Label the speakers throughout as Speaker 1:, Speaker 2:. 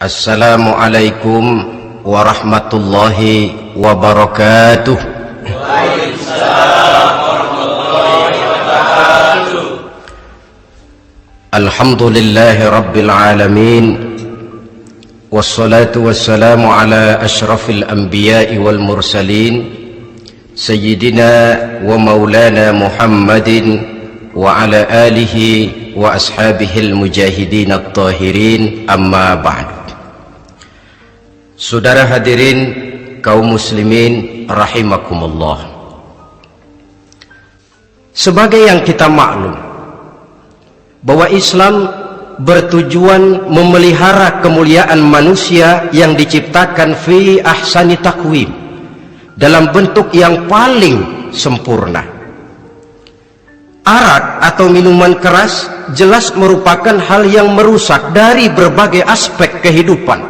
Speaker 1: Assalamualaikum warahmatullahi wabarakatuh.
Speaker 2: Waalaikumsalam warahmatullahi wabarakatuh.
Speaker 1: Alhamdulillahi rabbil alamin. Wassalatu wassalamu ala ashrafil anbiya'i wal mursalin Sayyidina wa maulana Muhammadin wa ala alihi wa ashabihil mujahidin at-tahirin, amma ba'du. Saudara hadirin kaum muslimin rahimakumullah. Sebagai yang kita maklum bahwa Islam bertujuan memelihara kemuliaan manusia yang diciptakan fi ahsani taqwim, dalam bentuk yang paling sempurna. Arak atau minuman keras jelas merupakan hal yang merusak dari berbagai aspek kehidupan,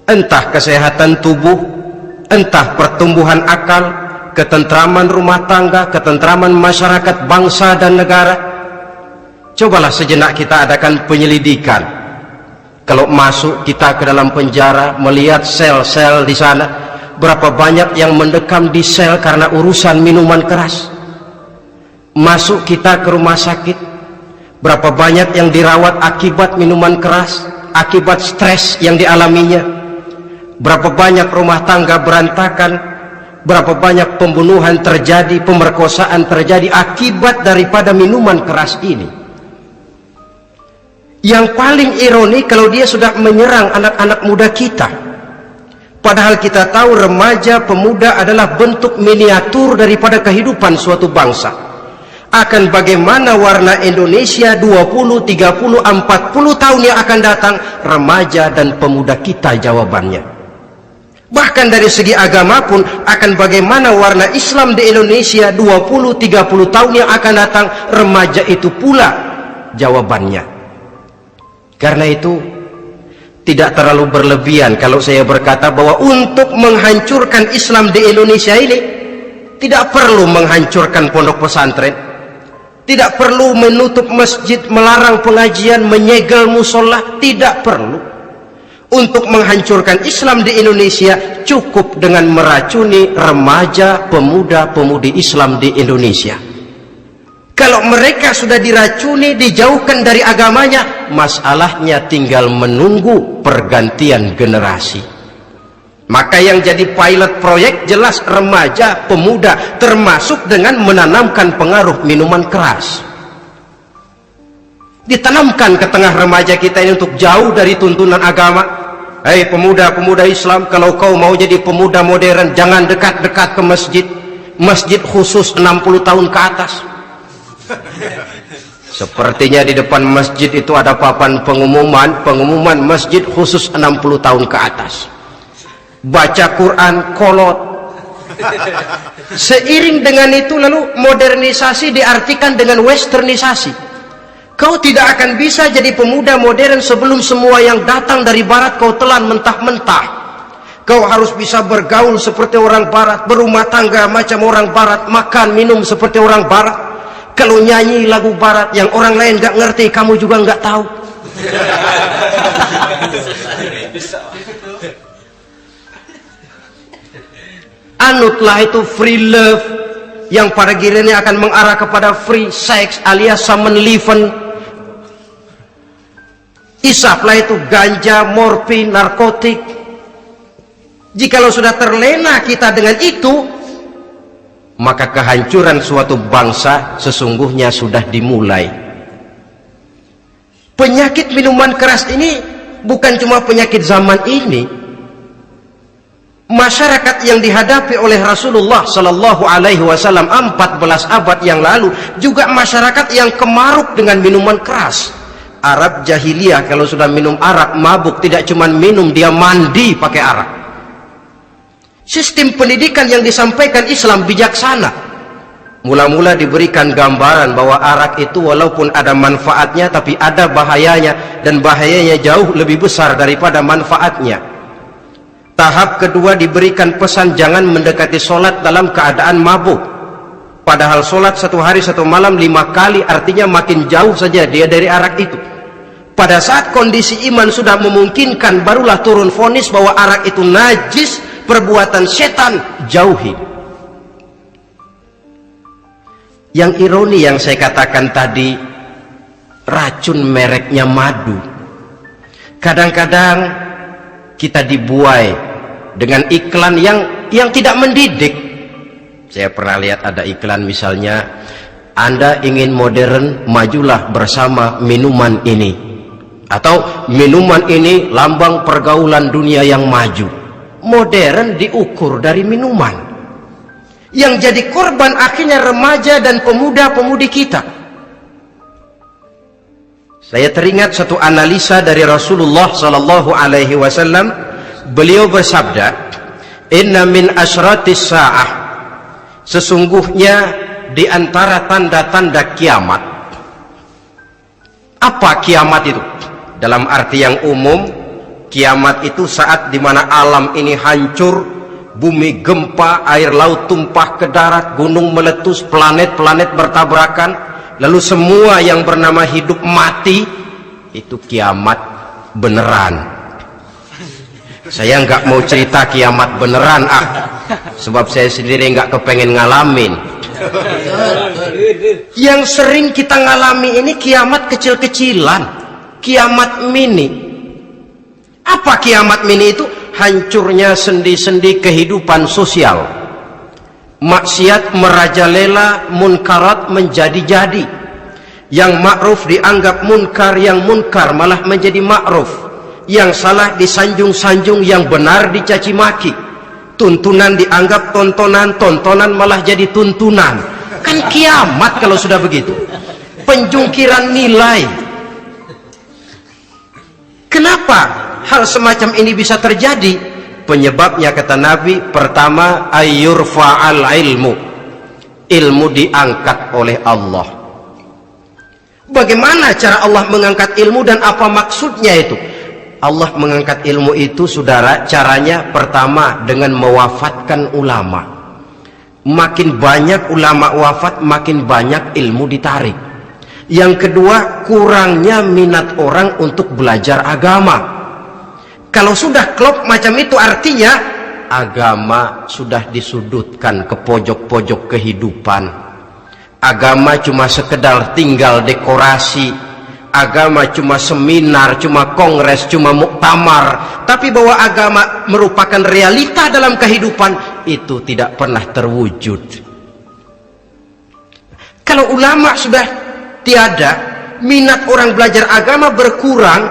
Speaker 1: entah kesehatan tubuh, entah pertumbuhan akal, ketentraman rumah tangga, ketentraman masyarakat, bangsa dan negara. Cobalah sejenak kita adakan penyelidikan. Kalau masuk kita ke dalam penjara, melihat sel-sel di sana, berapa banyak yang mendekam di sel karena urusan minuman keras. Masuk kita ke rumah sakit, berapa banyak yang dirawat akibat minuman keras, akibat stres yang dialaminya. Berapa banyak rumah tangga berantakan, berapa banyak pembunuhan terjadi, pemerkosaan terjadi akibat daripada minuman keras ini. Yang paling ironi kalau dia sudah menyerang anak-anak muda kita, padahal kita tahu remaja pemuda adalah bentuk miniatur daripada kehidupan suatu bangsa. Akan bagaimana warna Indonesia 20, 30, 40 tahun yang akan datang, remaja dan pemuda kita jawabannya. Bahkan dari segi agama pun, akan bagaimana warna Islam di Indonesia 20, 30 tahun yang akan datang, remaja itu pula jawabannya. Karena itu tidak terlalu berlebihan kalau saya berkata bahwa untuk menghancurkan Islam di Indonesia ini tidak perlu menghancurkan pondok pesantren, tidak perlu menutup masjid, melarang pengajian, menyegel musola, tidak perlu. Untuk menghancurkan Islam di Indonesia cukup dengan meracuni remaja, pemuda, pemudi Islam di Indonesia. Kalau mereka sudah diracuni, dijauhkan dari agamanya, masalahnya tinggal menunggu pergantian generasi. Maka yang jadi pilot proyek jelas remaja, pemuda, termasuk dengan menanamkan pengaruh minuman keras. Ditanamkan ke tengah remaja kita ini untuk jauh dari tuntunan agama. Hei pemuda-pemuda Islam, kalau kau mau jadi pemuda modern, jangan dekat-dekat ke masjid. Masjid khusus 60 tahun ke atas. Sepertinya di depan masjid itu ada papan pengumuman masjid khusus 60 tahun ke atas. Baca Quran kolot. Seiring dengan itu lalu modernisasi diartikan dengan westernisasi. Kau tidak akan bisa jadi pemuda modern sebelum semua yang datang dari barat kau telan mentah-mentah. Kau harus bisa bergaul seperti orang barat, berumah tangga macam orang barat, makan minum seperti orang barat. Kalau nyanyi lagu barat yang orang lain gak ngerti, kamu juga gak tahu. Anutlah itu free love yang pada gilirannya akan mengarah kepada free sex alias summon leven. Isaplah itu ganja, morfin, narkotik. Jikalau sudah terlena kita dengan itu, maka kehancuran suatu bangsa sesungguhnya sudah dimulai. Penyakit minuman keras ini bukan cuma penyakit zaman ini. Masyarakat yang dihadapi oleh Rasulullah Sallallahu Alaihi Wasallam 14 abad yang lalu juga masyarakat yang kemaruk dengan minuman keras. Arab jahiliyah kalau sudah minum arak mabuk, tidak cuma minum, dia mandi pakai arak. Sistem pendidikan yang disampaikan Islam bijaksana. Mula-mula diberikan gambaran bahwa arak itu walaupun ada manfaatnya tapi ada bahayanya, dan bahayanya jauh lebih besar daripada manfaatnya. Tahap kedua diberikan pesan jangan mendekati sholat dalam keadaan mabuk. Padahal sholat 1 hari 1 malam 5 kali, artinya makin jauh saja dia dari arak itu. Pada saat kondisi iman sudah memungkinkan, barulah turun vonis bahwa arak itu najis, perbuatan setan, jauhi. Yang ironi yang saya katakan tadi, racun mereknya madu. Kadang-kadang kita dibuai dengan iklan yang tidak mendidik. Saya pernah lihat ada iklan misalnya, Anda ingin modern, majulah bersama minuman ini. Atau minuman ini lambang pergaulan dunia yang maju. Modern diukur dari minuman. Yang jadi korban akhirnya remaja dan pemuda-pemudi kita. Saya teringat satu analisa dari Rasulullah sallallahu alaihi wasallam. Beliau bersabda, "Inna min asyratis sa'ah." Sesungguhnya di antara tanda-tanda kiamat. Apa kiamat itu? Dalam arti yang umum, kiamat itu saat dimana alam ini hancur, bumi gempa, air laut tumpah ke darat, gunung meletus, planet-planet bertabrakan, lalu semua yang bernama hidup mati. Itu kiamat beneran. Saya nggak mau cerita kiamat beneran, sebab saya sendiri nggak kepengen ngalamin. Yang sering kita ngalami ini kiamat kecil-kecilan, kiamat mini. Apa kiamat mini itu? Hancurnya sendi-sendi kehidupan sosial. Maksiat merajalela, munkarat menjadi-jadi. Yang ma'ruf dianggap munkar, yang munkar malah menjadi ma'ruf. Yang salah disanjung-sanjung, yang benar dicaci maki. Tuntunan dianggap tontonan, tontonan malah jadi tuntunan. Kan kiamat kalau sudah begitu. Penjungkiran nilai. Kenapa hal semacam ini bisa terjadi? Penyebabnya kata Nabi, pertama ayyurfa'al ilmu. Ilmu diangkat oleh Allah. Bagaimana cara Allah mengangkat ilmu dan apa maksudnya itu? Allah mengangkat ilmu itu, saudara, caranya pertama dengan mewafatkan ulama. Makin banyak ulama wafat, makin banyak ilmu ditarik. Yang kedua, kurangnya minat orang untuk belajar agama. Kalau sudah klop macam itu, artinya agama sudah disudutkan ke pojok-pojok kehidupan. Agama cuma sekedar tinggal dekorasi. Agama cuma seminar, cuma kongres, cuma muktamar. Tapi bahwa agama merupakan realita dalam kehidupan, itu tidak pernah terwujud. Kalau ulama sudah tiada, minat orang belajar agama berkurang,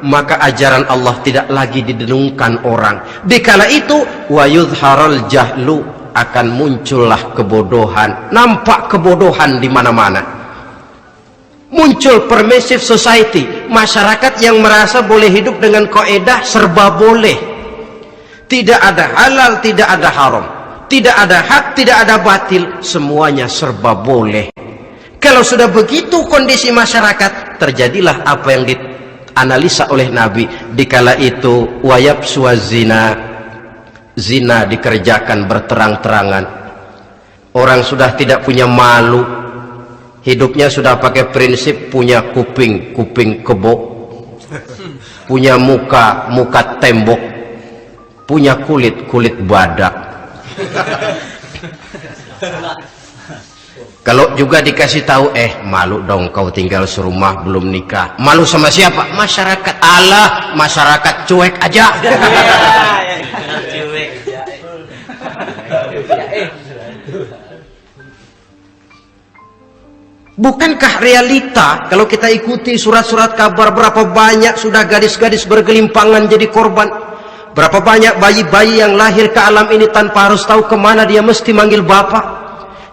Speaker 1: maka ajaran Allah tidak lagi didenungkan orang. Dikala itu wa yudharul jahlu, akan muncullah kebodohan. Nampak kebodohan di mana-mana. Muncul permissive society, masyarakat yang merasa boleh hidup dengan kaidah serba boleh. Tidak ada halal, tidak ada haram, tidak ada hak, tidak ada batil, semuanya serba boleh. Kalau sudah begitu kondisi masyarakat, terjadilah apa yang dianalisa oleh Nabi. Dikala itu wayabsua zina, zina dikerjakan berterang-terangan. Orang sudah tidak punya malu, hidupnya sudah pakai prinsip punya kuping, kuping kebo, punya muka, muka tembok, punya kulit, kulit badak. Kalau juga dikasih tahu, malu dong kau tinggal serumah belum nikah. Malu sama siapa? Masyarakat. Allah, masyarakat cuek aja. Bukankah realita kalau kita ikuti surat-surat kabar, berapa banyak sudah gadis-gadis bergelimpangan jadi korban? Berapa banyak bayi-bayi yang lahir ke alam ini tanpa harus tahu kemana dia mesti manggil bapak,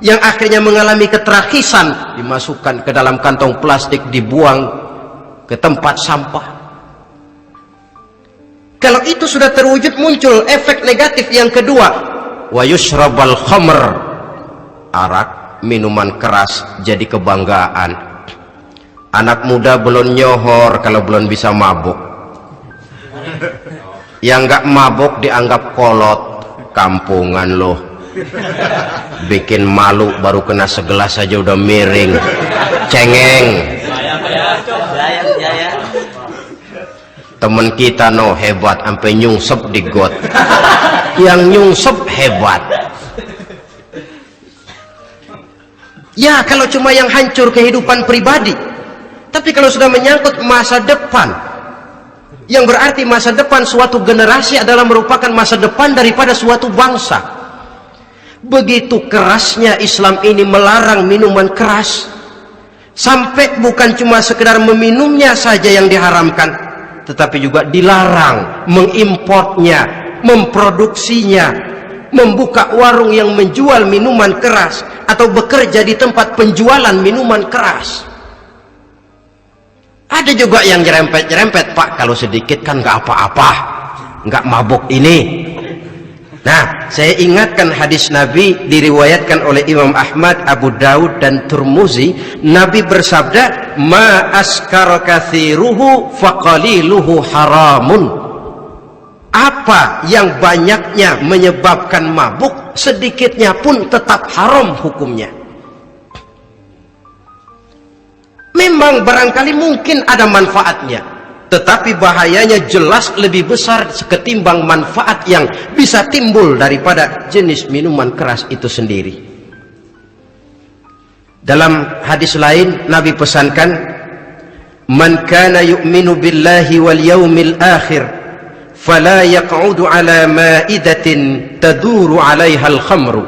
Speaker 1: yang akhirnya mengalami keterakisan, dimasukkan ke dalam kantong plastik, dibuang ke tempat sampah. Kalau itu sudah terwujud, muncul efek negatif yang kedua, wa yushrabal khamr, arak, minuman keras jadi kebanggaan. Anak muda belum nyohor kalau belum bisa mabuk. Yang nggak mabuk dianggap kolot, kampungan loh. Bikin malu, baru kena segelas saja udah miring, cengeng. Temen kita no hebat sampai nyungsep di got. Yang nyungsep hebat. Ya kalau cuma yang hancur kehidupan pribadi. Tapi kalau sudah menyangkut masa depan, yang berarti masa depan suatu generasi adalah merupakan masa depan daripada suatu bangsa. Begitu kerasnya Islam ini melarang minuman keras, sampai bukan cuma sekedar meminumnya saja yang diharamkan, tetapi juga dilarang mengimportnya, memproduksinya, membuka warung yang menjual minuman keras atau bekerja di tempat penjualan minuman keras. Ada juga yang nyerempet-nyerempet, Pak, kalau sedikit kan nggak apa-apa, nggak mabuk ini. Nah, saya ingatkan hadis Nabi diriwayatkan oleh Imam Ahmad, Abu Daud dan Turmuzi. Nabi bersabda, "Ma askara katsiruhu faqaliluhu haramun." Apa yang banyaknya menyebabkan mabuk, sedikitnya pun tetap haram hukumnya. Memang barangkali mungkin ada manfaatnya, tetapi bahayanya jelas lebih besar ketimbang manfaat yang bisa timbul daripada jenis minuman keras itu sendiri. Dalam hadis lain Nabi pesankan, "Man kana yu'minu billahi wal yaumil akhir fala yaq'udu ala ma'idatin taduru 'alaiha al-khamru."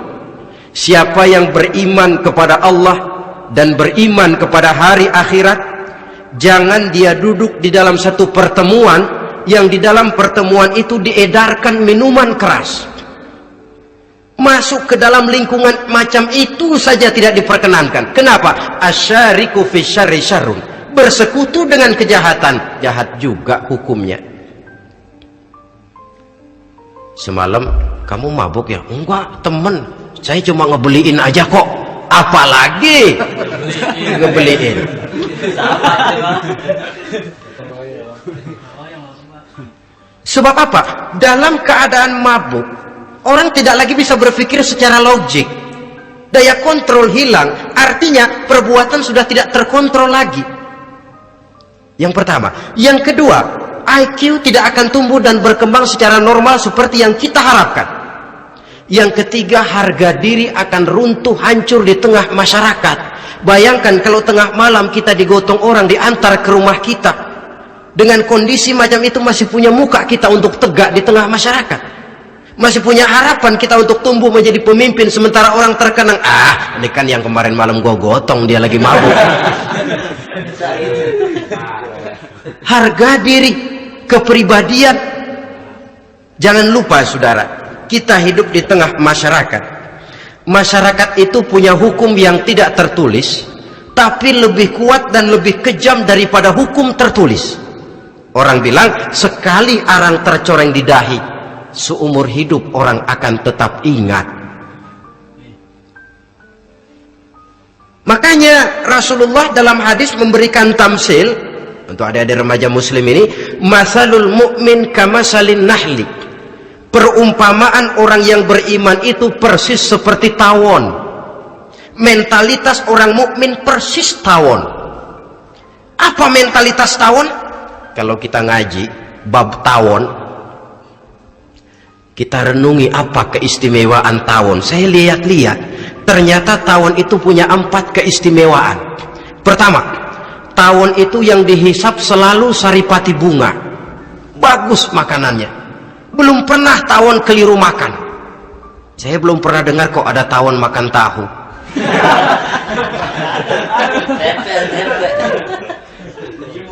Speaker 1: Siapa yang beriman kepada Allah dan beriman kepada hari akhirat, jangan dia duduk di dalam satu pertemuan yang di dalam pertemuan itu diedarkan minuman keras. Masuk ke dalam lingkungan macam itu saja tidak diperkenankan. Kenapa? Asyariku fi syarri syarrun. Bersekutu dengan kejahatan, jahat juga hukumnya. Semalam kamu mabuk ya? Enggak, temen, saya cuma ngebeliin aja kok. Apalagi ngebeliin. Sebab apa? Dalam keadaan mabuk, orang tidak lagi bisa berpikir secara logik. Daya kontrol hilang, artinya perbuatan sudah tidak terkontrol lagi. Yang pertama. Yang kedua, IQ tidak akan tumbuh dan berkembang secara normal seperti yang kita harapkan. Yang ketiga, harga diri akan runtuh, hancur di tengah masyarakat. Bayangkan kalau tengah malam kita digotong orang, diantar ke rumah kita. Dengan kondisi macam itu masih punya muka kita untuk tegak di tengah masyarakat. Masih punya harapan kita untuk tumbuh menjadi pemimpin, sementara orang terkenang, ini kan yang kemarin malam gua gotong, dia lagi mabuk. Harga diri, kepribadian. Jangan lupa saudara, kita hidup di tengah masyarakat. Masyarakat itu punya hukum yang tidak tertulis, tapi lebih kuat dan lebih kejam daripada hukum tertulis. Orang bilang, sekali arang tercoreng di dahi, seumur hidup orang akan tetap ingat. Makanya Rasulullah dalam hadis memberikan tamsil untuk adik-adik remaja muslim ini, masalul mu'min kamasalin nahli. Perumpamaan orang yang beriman itu persis seperti tawon. Mentalitas orang mukmin persis tawon. Apa mentalitas tawon? Kalau kita ngaji bab tawon, kita renungi apa keistimewaan tawon. Saya lihat-lihat, ternyata tawon itu punya 4 keistimewaan. Pertama, tawon itu yang dihisap selalu saripati bunga. Bagus makanannya. Belum pernah tawon keliru makan. Saya belum pernah dengar kok ada tawon makan tahu.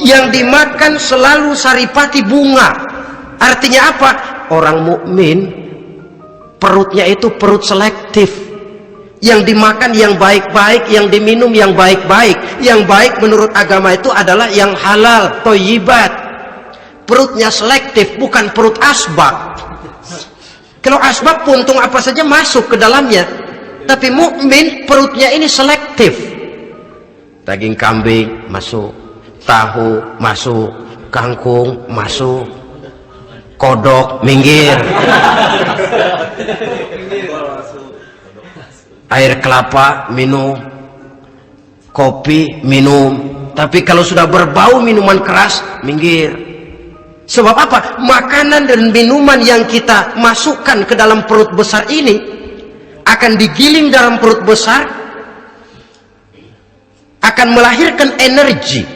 Speaker 1: Yang dimakan selalu saripati bunga. Artinya apa? Orang mukmin perutnya itu perut selektif. Yang dimakan yang baik-baik, yang diminum yang baik-baik. Yang baik menurut agama itu adalah yang halal, thayyibat. Perutnya selektif, bukan perut asbak. Kalau asbak, puntung apa saja masuk ke dalamnya. Tapi mukmin perutnya ini selektif. Daging kambing masuk, tahu masuk, kangkung masuk, kodok minggir, air kelapa minum, kopi minum. Tapi kalau sudah berbau minuman keras, minggir. Sebab apa? Makanan dan minuman yang kita masukkan ke dalam perut besar ini akan digiling dalam perut besar, akan melahirkan energi,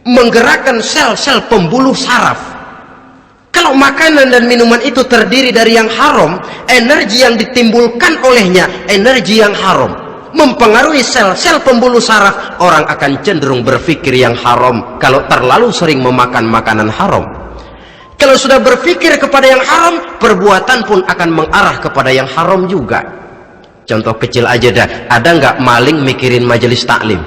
Speaker 1: menggerakkan sel-sel pembuluh saraf. Kalau makanan dan minuman itu terdiri dari yang haram, energi yang ditimbulkan olehnya energi yang haram, mempengaruhi sel-sel pembuluh saraf. Orang akan cenderung berpikir yang haram kalau terlalu sering memakan makanan haram. Kalau sudah berpikir kepada yang haram, perbuatan pun akan mengarah kepada yang haram juga. Contoh kecil aja dah, ada nggak maling mikirin majelis taklim?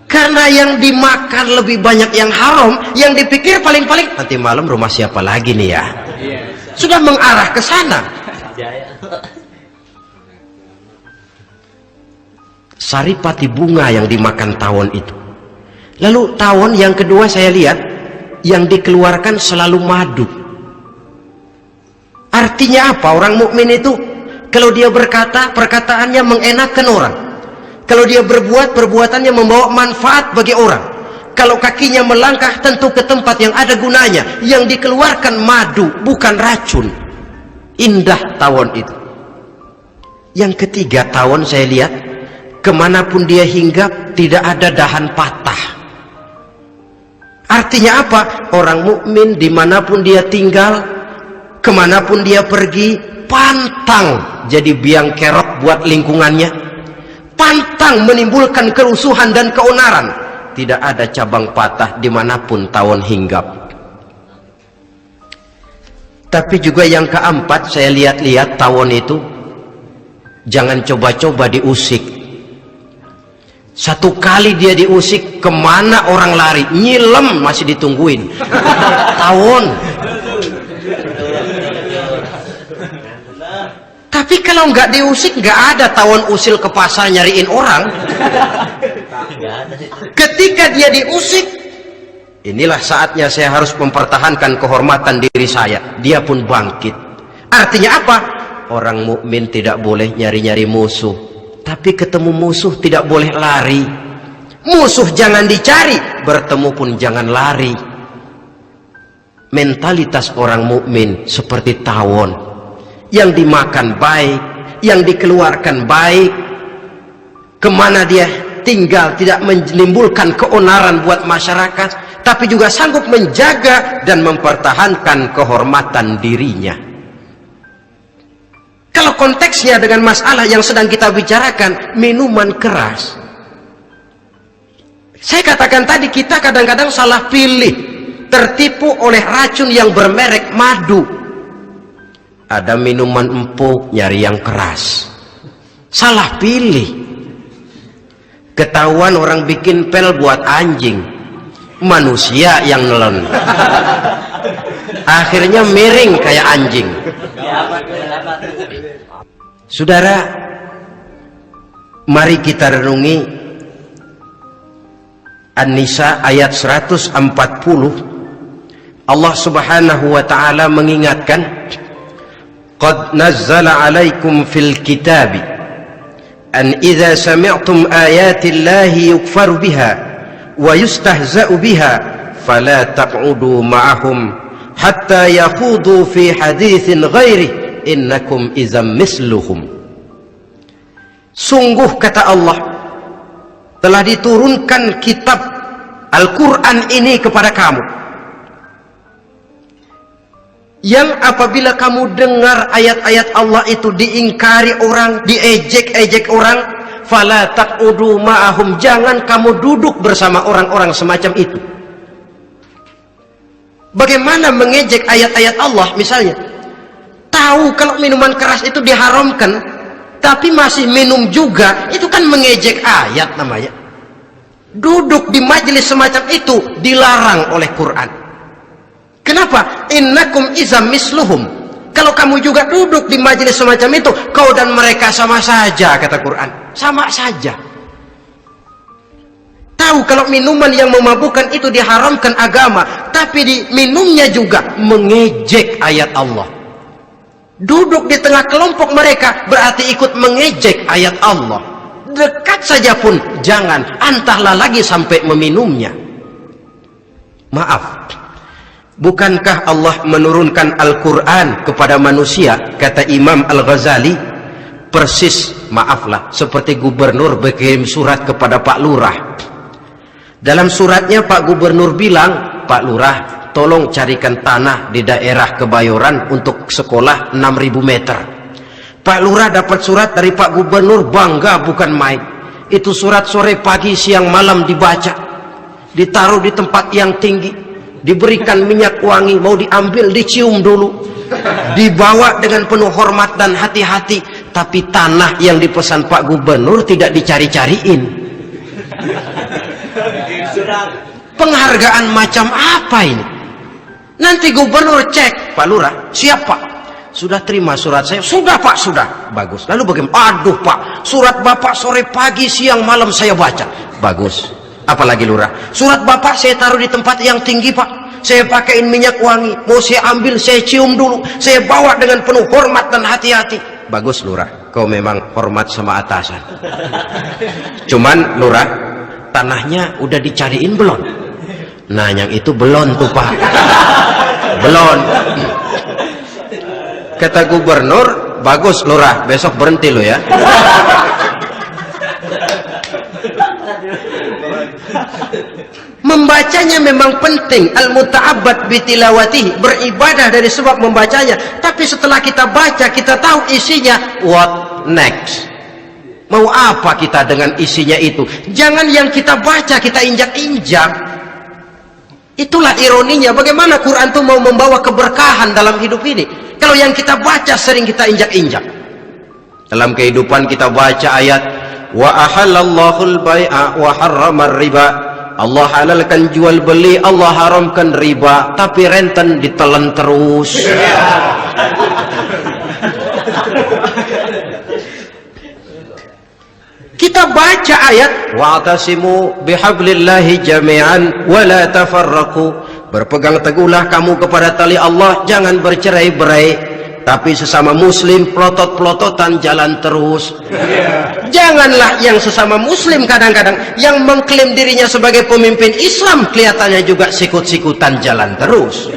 Speaker 1: Karena yang dimakan lebih banyak yang haram, yang dipikir paling-paling nanti malam rumah siapa lagi nih ya. Sudah mengarah ke sana. Saripati bunga yang dimakan tawon itu. Lalu tawon yang kedua saya lihat yang dikeluarkan selalu madu. Artinya apa? Orang mukmin itu kalau dia berkata, perkataannya mengenakan orang. Kalau dia berbuat, perbuatannya membawa manfaat bagi orang. Kalau kakinya melangkah, tentu ke tempat yang ada gunanya. Yang dikeluarkan madu, bukan racun. Indah tawon itu. Yang ketiga, tawon saya lihat, kemanapun dia hinggap, tidak ada dahan patah. Artinya apa? Orang mukmin dimanapun dia tinggal, kemanapun dia pergi, pantang jadi biang kerok buat lingkungannya. Pantang menimbulkan kerusuhan dan keonaran. Tidak ada cabang patah dimanapun tawon hinggap. Tapi juga yang keempat, saya lihat-lihat tawon itu jangan coba-coba diusik. Satu kali dia diusik, kemana orang lari? Nyilem masih ditungguin. Tawon. Tapi kalau nggak diusik, nggak ada tawon usil ke pasar nyariin orang. Ketika dia diusik, inilah saatnya saya harus mempertahankan kehormatan diri saya. Dia pun bangkit. Artinya apa? Orang mukmin tidak boleh nyari-nyari musuh, tapi ketemu musuh tidak boleh lari. Musuh jangan dicari, bertemu pun jangan lari. Mentalitas orang mukmin seperti tawon. Yang dimakan baik, yang dikeluarkan baik, kemana dia tinggal tidak menimbulkan keonaran buat masyarakat, tapi juga sanggup menjaga dan mempertahankan kehormatan dirinya. Kalau konteksnya dengan masalah yang sedang kita bicarakan, minuman keras, saya katakan tadi, kita kadang-kadang salah pilih, tertipu oleh racun yang bermerek madu. Ada minuman empuk, nyari yang keras. Salah pilih. Ketahuan orang bikin pel buat anjing, manusia yang nelen. Akhirnya miring kayak anjing. Saudara, mari kita renungi An-Nisa ayat 140. Allah Subhanahu wa taala mengingatkan, قد نزل عليكم في الكتاب أن إذا سمعتم آيات الله يكفر بها ويستهزأ بها فلا تقعدوا معهم حتى يخوضوا في حديث غيره إنكم إذا مثلهم. Sungguh kata Allah, telah diturunkan kitab Al-Quran ini kepada kamu, yang apabila kamu dengar ayat-ayat Allah itu diingkari orang, diejek-ejek orang, fala taqudu ma'ahum, jangan kamu duduk bersama orang-orang semacam itu. Bagaimana mengejek ayat-ayat Allah? Misalnya, tahu kalau minuman keras itu diharamkan, tapi masih minum juga, itu kan mengejek ayat namanya. Duduk di majelis semacam itu dilarang oleh Quran. Kenapa? Innakum izam misluhum. Kalau kamu juga duduk di majelis semacam itu, kau dan mereka sama saja, kata Quran. Sama saja. Tahu kalau minuman yang memabukkan itu diharamkan agama, tapi diminumnya juga mengejek ayat Allah. Duduk di tengah kelompok mereka berarti ikut mengejek ayat Allah. Dekat saja pun jangan, entahlah lagi sampai meminumnya. Maaf, bukankah Allah menurunkan Al-Quran kepada manusia? Kata Imam Al-Ghazali, persis, maaflah, seperti gubernur berkirim surat kepada Pak Lurah. Dalam suratnya Pak Gubernur bilang, Pak Lurah, tolong carikan tanah di daerah Kebayoran untuk sekolah 6.000 meter. Pak Lurah dapat surat dari Pak Gubernur, bangga bukan main. Itu surat sore, pagi, siang, malam dibaca, ditaruh di tempat yang tinggi, diberikan minyak wangi, mau diambil dicium dulu, dibawa dengan penuh hormat dan hati-hati. Tapi tanah yang dipesan Pak Gubernur tidak dicari-cariin. Penghargaan macam apa ini? Nanti gubernur cek, Pak Lurah, siap Pak? Sudah terima surat saya? Sudah Pak, sudah. Bagus. Lalu bagaimana? Aduh Pak, surat Bapak sore, pagi, siang, malam saya baca. Bagus. Apalagi Lurah? Surat Bapak saya taruh di tempat yang tinggi Pak. Saya pakaiin minyak wangi, mau saya ambil, saya cium dulu, saya bawa dengan penuh hormat dan hati-hati. Bagus Lurah, kau memang hormat sama atasan. Cuman Lurah, tanahnya udah dicariin belum? Nah yang itu belum tuh Pak, belum. Kata gubernur, bagus Lurah, besok berhenti lo ya. Membacanya memang penting, al-muta'abbad bitilawatihi, beribadah dari sebab membacanya. Tapi setelah kita baca, kita tahu isinya, what next? Mau apa kita dengan isinya itu? Jangan yang kita baca kita injak-injak. Itulah ironinya, bagaimana Quran itu mau membawa keberkahan dalam hidup ini, kalau yang kita baca sering kita injak-injak. Dalam kehidupan kita baca ayat, wa ahallallahu al-bai'a wa harramar riba. Allah halalkan jual beli, Allah haramkan riba, tapi renten ditelan terus. Kita baca ayat, wa'tasimu bihablillahi jami'an wa la tafarraqu. Berpegang teguhlah kamu kepada tali Allah, jangan bercerai-berai. Tapi sesama muslim pelotot-pelototan jalan terus. Janganlah yang sesama muslim kadang-kadang yang mengklaim dirinya sebagai pemimpin Islam kelihatannya juga sikut-sikutan jalan terus.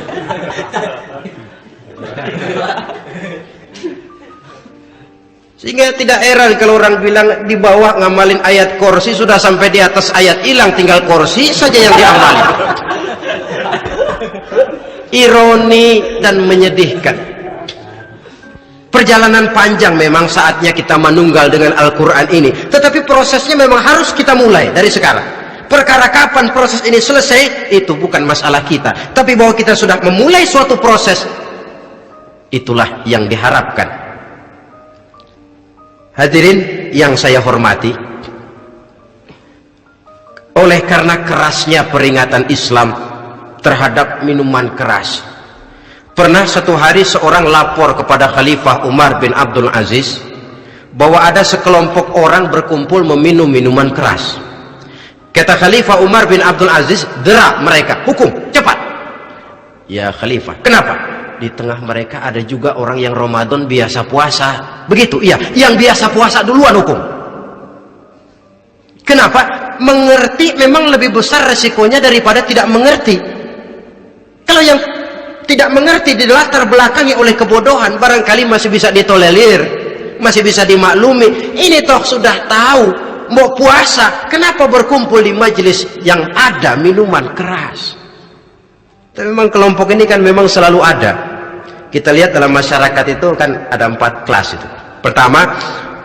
Speaker 1: Sehingga tidak heran kalau orang bilang di bawah ngamalin ayat kursi, sudah sampai di atas ayat hilang, tinggal kursi saja yang diamalin. Ironi dan menyedihkan. Perjalanan panjang memang, saatnya kita menunggal dengan Al-Quran ini, tetapi prosesnya memang harus kita mulai dari sekarang. Perkara kapan proses ini selesai, itu bukan masalah kita, tapi bahwa kita sudah memulai suatu proses, itulah yang diharapkan. Hadirin yang saya hormati, oleh karena kerasnya peringatan Islam terhadap minuman keras, pernah satu hari seorang lapor kepada Khalifah Umar bin Abdul Aziz bahwa ada sekelompok orang berkumpul meminum minuman keras. Kata Khalifah Umar bin Abdul Aziz, dera mereka, hukum, cepat. Ya Khalifah, kenapa? Di tengah mereka ada juga orang yang Ramadan biasa puasa. Begitu? Iya, yang biasa puasa duluan hukum. Kenapa? Mengerti memang lebih besar resikonya daripada tidak mengerti. Kalau yang tidak mengerti dilatar belakangi oleh kebodohan, barangkali masih bisa ditolerir, masih bisa dimaklumi. Ini toh sudah tahu mau puasa, kenapa berkumpul di majelis yang ada minuman keras? Tapi memang kelompok ini kan memang selalu ada. Kita lihat dalam masyarakat itu kan ada 4 kelas itu. Pertama,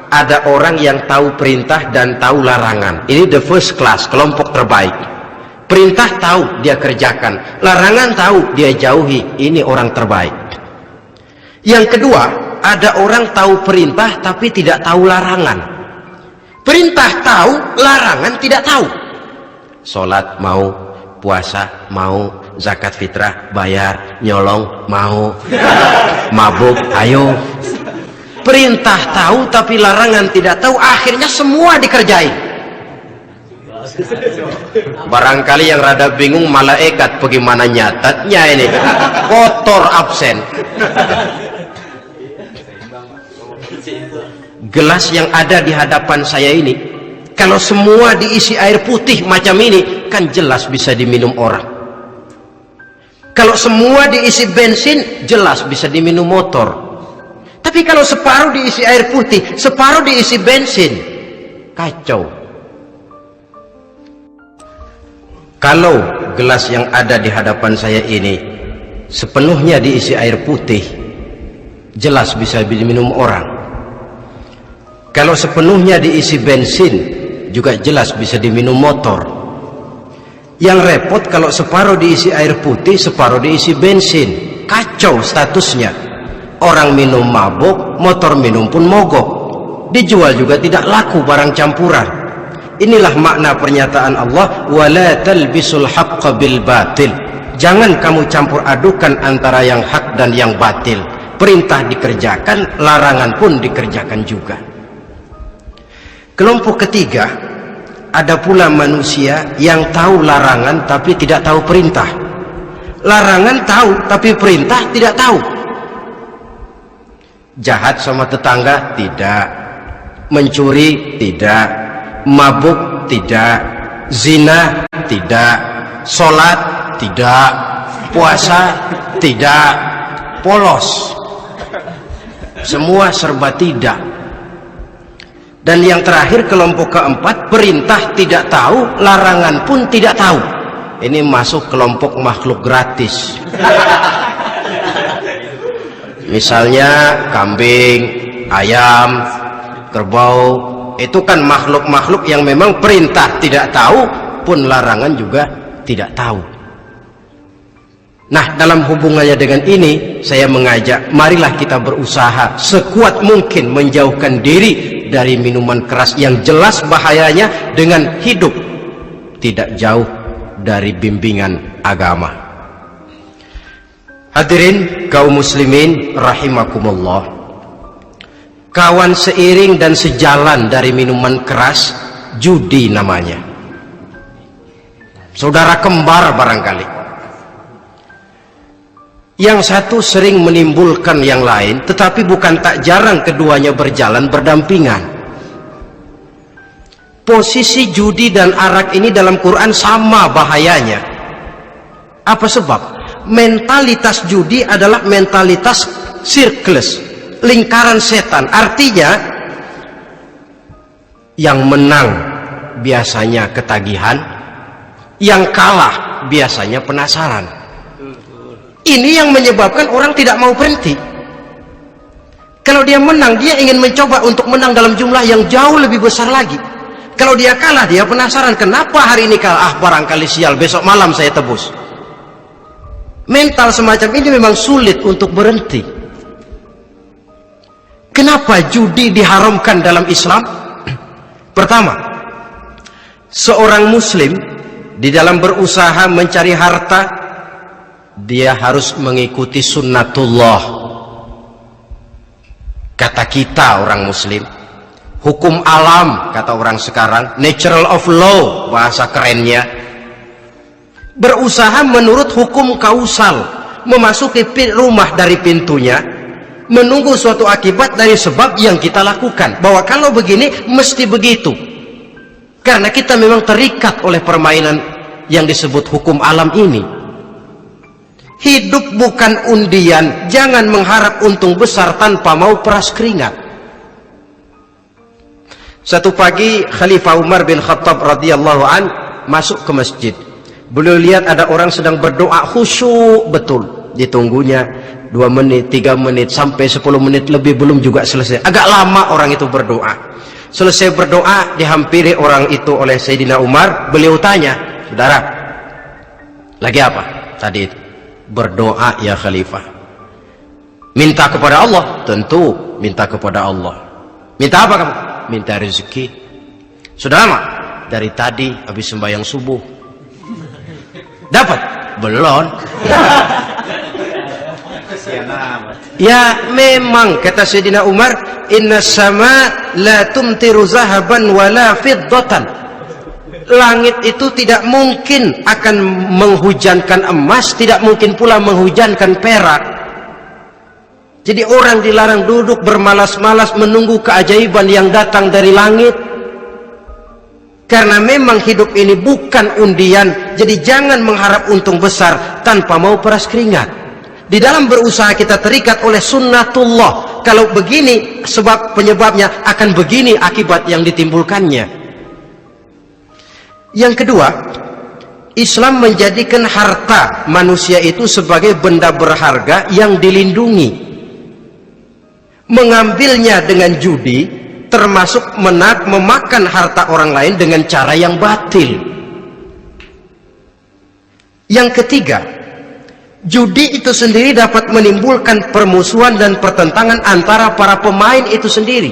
Speaker 1: ada orang yang tahu perintah dan tahu larangan. Ini the first class, kelompok terbaik. Perintah tahu dia kerjakan, larangan tahu dia jauhi. Ini orang terbaik. Yang kedua, ada orang tahu perintah tapi tidak tahu larangan. Perintah tahu, larangan tidak tahu. Sholat mau, puasa mau, zakat fitrah bayar, nyolong mau, mabuk ayo. Perintah tahu tapi larangan tidak tahu, akhirnya semua dikerjain. Barangkali yang rada bingung malaikat bagaimana nyatatnya ini, kotor absen. Gelas yang ada di hadapan saya ini, kalau semua diisi air putih macam ini, kan jelas bisa diminum orang. Kalau semua diisi bensin, jelas bisa diminum motor. Tapi kalau separuh diisi air putih, separuh diisi bensin, kacau. Kalau gelas yang ada di hadapan saya ini sepenuhnya diisi air putih, jelas bisa diminum orang. Kalau sepenuhnya diisi bensin, juga jelas bisa diminum motor. Yang repot kalau separuh diisi air putih, separuh diisi bensin, kacau statusnya. Orang minum mabuk, motor minum pun mogok. Dijual juga tidak laku barang campuran. Inilah makna pernyataan Allah, wala talbisul haqqa bil batil. Jangan kamu campur adukan antara yang hak dan yang batil. Perintah dikerjakan, larangan pun dikerjakan juga. Kelompok ketiga, ada pula manusia yang tahu larangan tapi tidak tahu perintah. Larangan tahu tapi perintah tidak tahu. Jahat sama tetangga tidak, mencuri tidak, mabuk tidak, zina tidak, sholat tidak, puasa tidak, polos, semua serba tidak. Dan yang terakhir, kelompok keempat, perintah tidak tahu, larangan pun tidak tahu. Ini masuk kelompok makhluk gratis. Misalnya kambing, ayam, kerbau, itu kan makhluk-makhluk yang memang perintah tidak tahu, pun larangan juga tidak tahu. Nah, dalam hubungannya dengan ini, saya mengajak, marilah kita berusaha sekuat mungkin menjauhkan diri dari minuman keras yang jelas bahayanya dengan hidup tidak jauh dari bimbingan agama. Hadirin kaum muslimin rahimakumullah. Kawan seiring dan sejalan dari minuman keras, judi namanya. Saudara kembar barangkali. Yang satu sering menimbulkan yang lain, tetapi bukan tak jarang keduanya berjalan berdampingan. Posisi judi dan arak ini dalam Quran sama bahayanya. Apa sebab? Mentalitas judi adalah mentalitas sirkeless, lingkaran setan. Artinya yang menang biasanya ketagihan, yang kalah biasanya penasaran. Ini yang menyebabkan orang tidak mau berhenti. Kalau dia menang, dia ingin mencoba untuk menang dalam jumlah yang jauh lebih besar lagi. Kalau dia kalah, dia penasaran, kenapa hari ini kalah? Ah, barangkali sial, besok malam saya tebus. Mental semacam ini memang sulit untuk berhenti. Kenapa judi diharamkan dalam Islam? Pertama, seorang muslim di dalam berusaha mencari harta, dia harus mengikuti sunnatullah. Kata kita orang muslim, hukum alam kata orang sekarang, natural of law bahasa kerennya. Berusaha menurut hukum kausal, memasuki rumah dari pintunya, menunggu suatu akibat dari sebab yang kita lakukan, bahwa kalau begini mesti begitu. Karena kita memang terikat oleh permainan yang disebut hukum alam ini. Hidup bukan undian, jangan mengharap untung besar tanpa mau peras keringat. Satu pagi Khalifah Umar bin Khattab radhiyallahu an masuk ke masjid. Beliau lihat ada orang sedang berdoa khusyuk betul. Ditunggunya 2 menit, 3 menit, sampai 10 menit lebih belum juga selesai. Agak lama orang itu berdoa. Selesai berdoa, dihampiri orang itu oleh Sayyidina Umar. Beliau tanya, saudara, lagi apa tadi itu? Berdoa ya Khalifah. Minta kepada Allah? Tentu minta kepada Allah. Minta apa kamu? Minta rezeki. Sudah lama? Dari tadi habis sembahyang subuh. Dapat? Belum. Ya memang kata Sayyidina Umar, inna sama la tumtiru zahaban wala fiddatan. Langit itu tidak mungkin akan menghujankan emas, tidak mungkin pula menghujankan perak. Jadi orang dilarang duduk bermalas-malas menunggu keajaiban yang datang dari langit. Karena memang hidup ini bukan undian, jadi jangan mengharap untung besar tanpa mau peras keringat. Di dalam berusaha kita terikat oleh sunnatullah. Kalau begini sebab penyebabnya, akan begini akibat yang ditimbulkannya. Yang kedua, Islam menjadikan harta manusia itu sebagai benda berharga yang dilindungi. Mengambilnya dengan judi termasuk memakan harta orang lain dengan cara yang batil. Yang ketiga, judi itu sendiri dapat menimbulkan permusuhan dan pertentangan antara para pemain itu sendiri.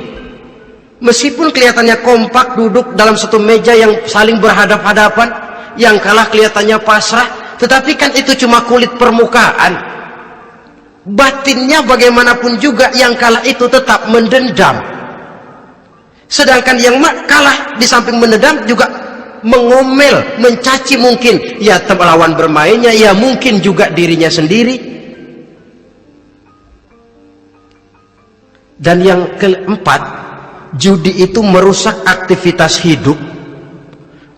Speaker 1: Meskipun kelihatannya kompak duduk dalam satu meja yang saling berhadap-hadapan, yang kalah kelihatannya pasrah, tetapi kan itu cuma kulit permukaan. Batinnya bagaimanapun juga yang kalah itu tetap mendendam. Sedangkan yang kalah di samping mendendam juga mengomel, mencaci mungkin ya lawan bermainnya, ya mungkin juga dirinya sendiri. Dan yang keempat, judi itu merusak aktivitas hidup,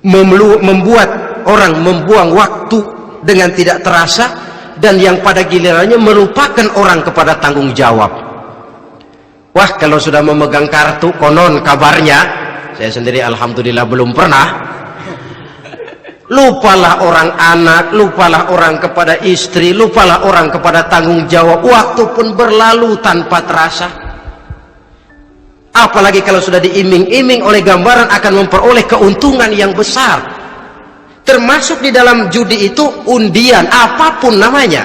Speaker 1: membuat orang membuang waktu dengan tidak terasa, dan yang pada gilirannya melupakan orang kepada tanggung jawab. Wah, kalau sudah memegang kartu, konon kabarnya, saya sendiri alhamdulillah belum pernah, lupalah orang anak, lupalah orang kepada istri, lupalah orang kepada tanggung jawab, waktu pun berlalu tanpa terasa. Apalagi kalau sudah diiming-iming oleh gambaran akan memperoleh keuntungan yang besar. Termasuk di dalam judi itu undian, apapun namanya.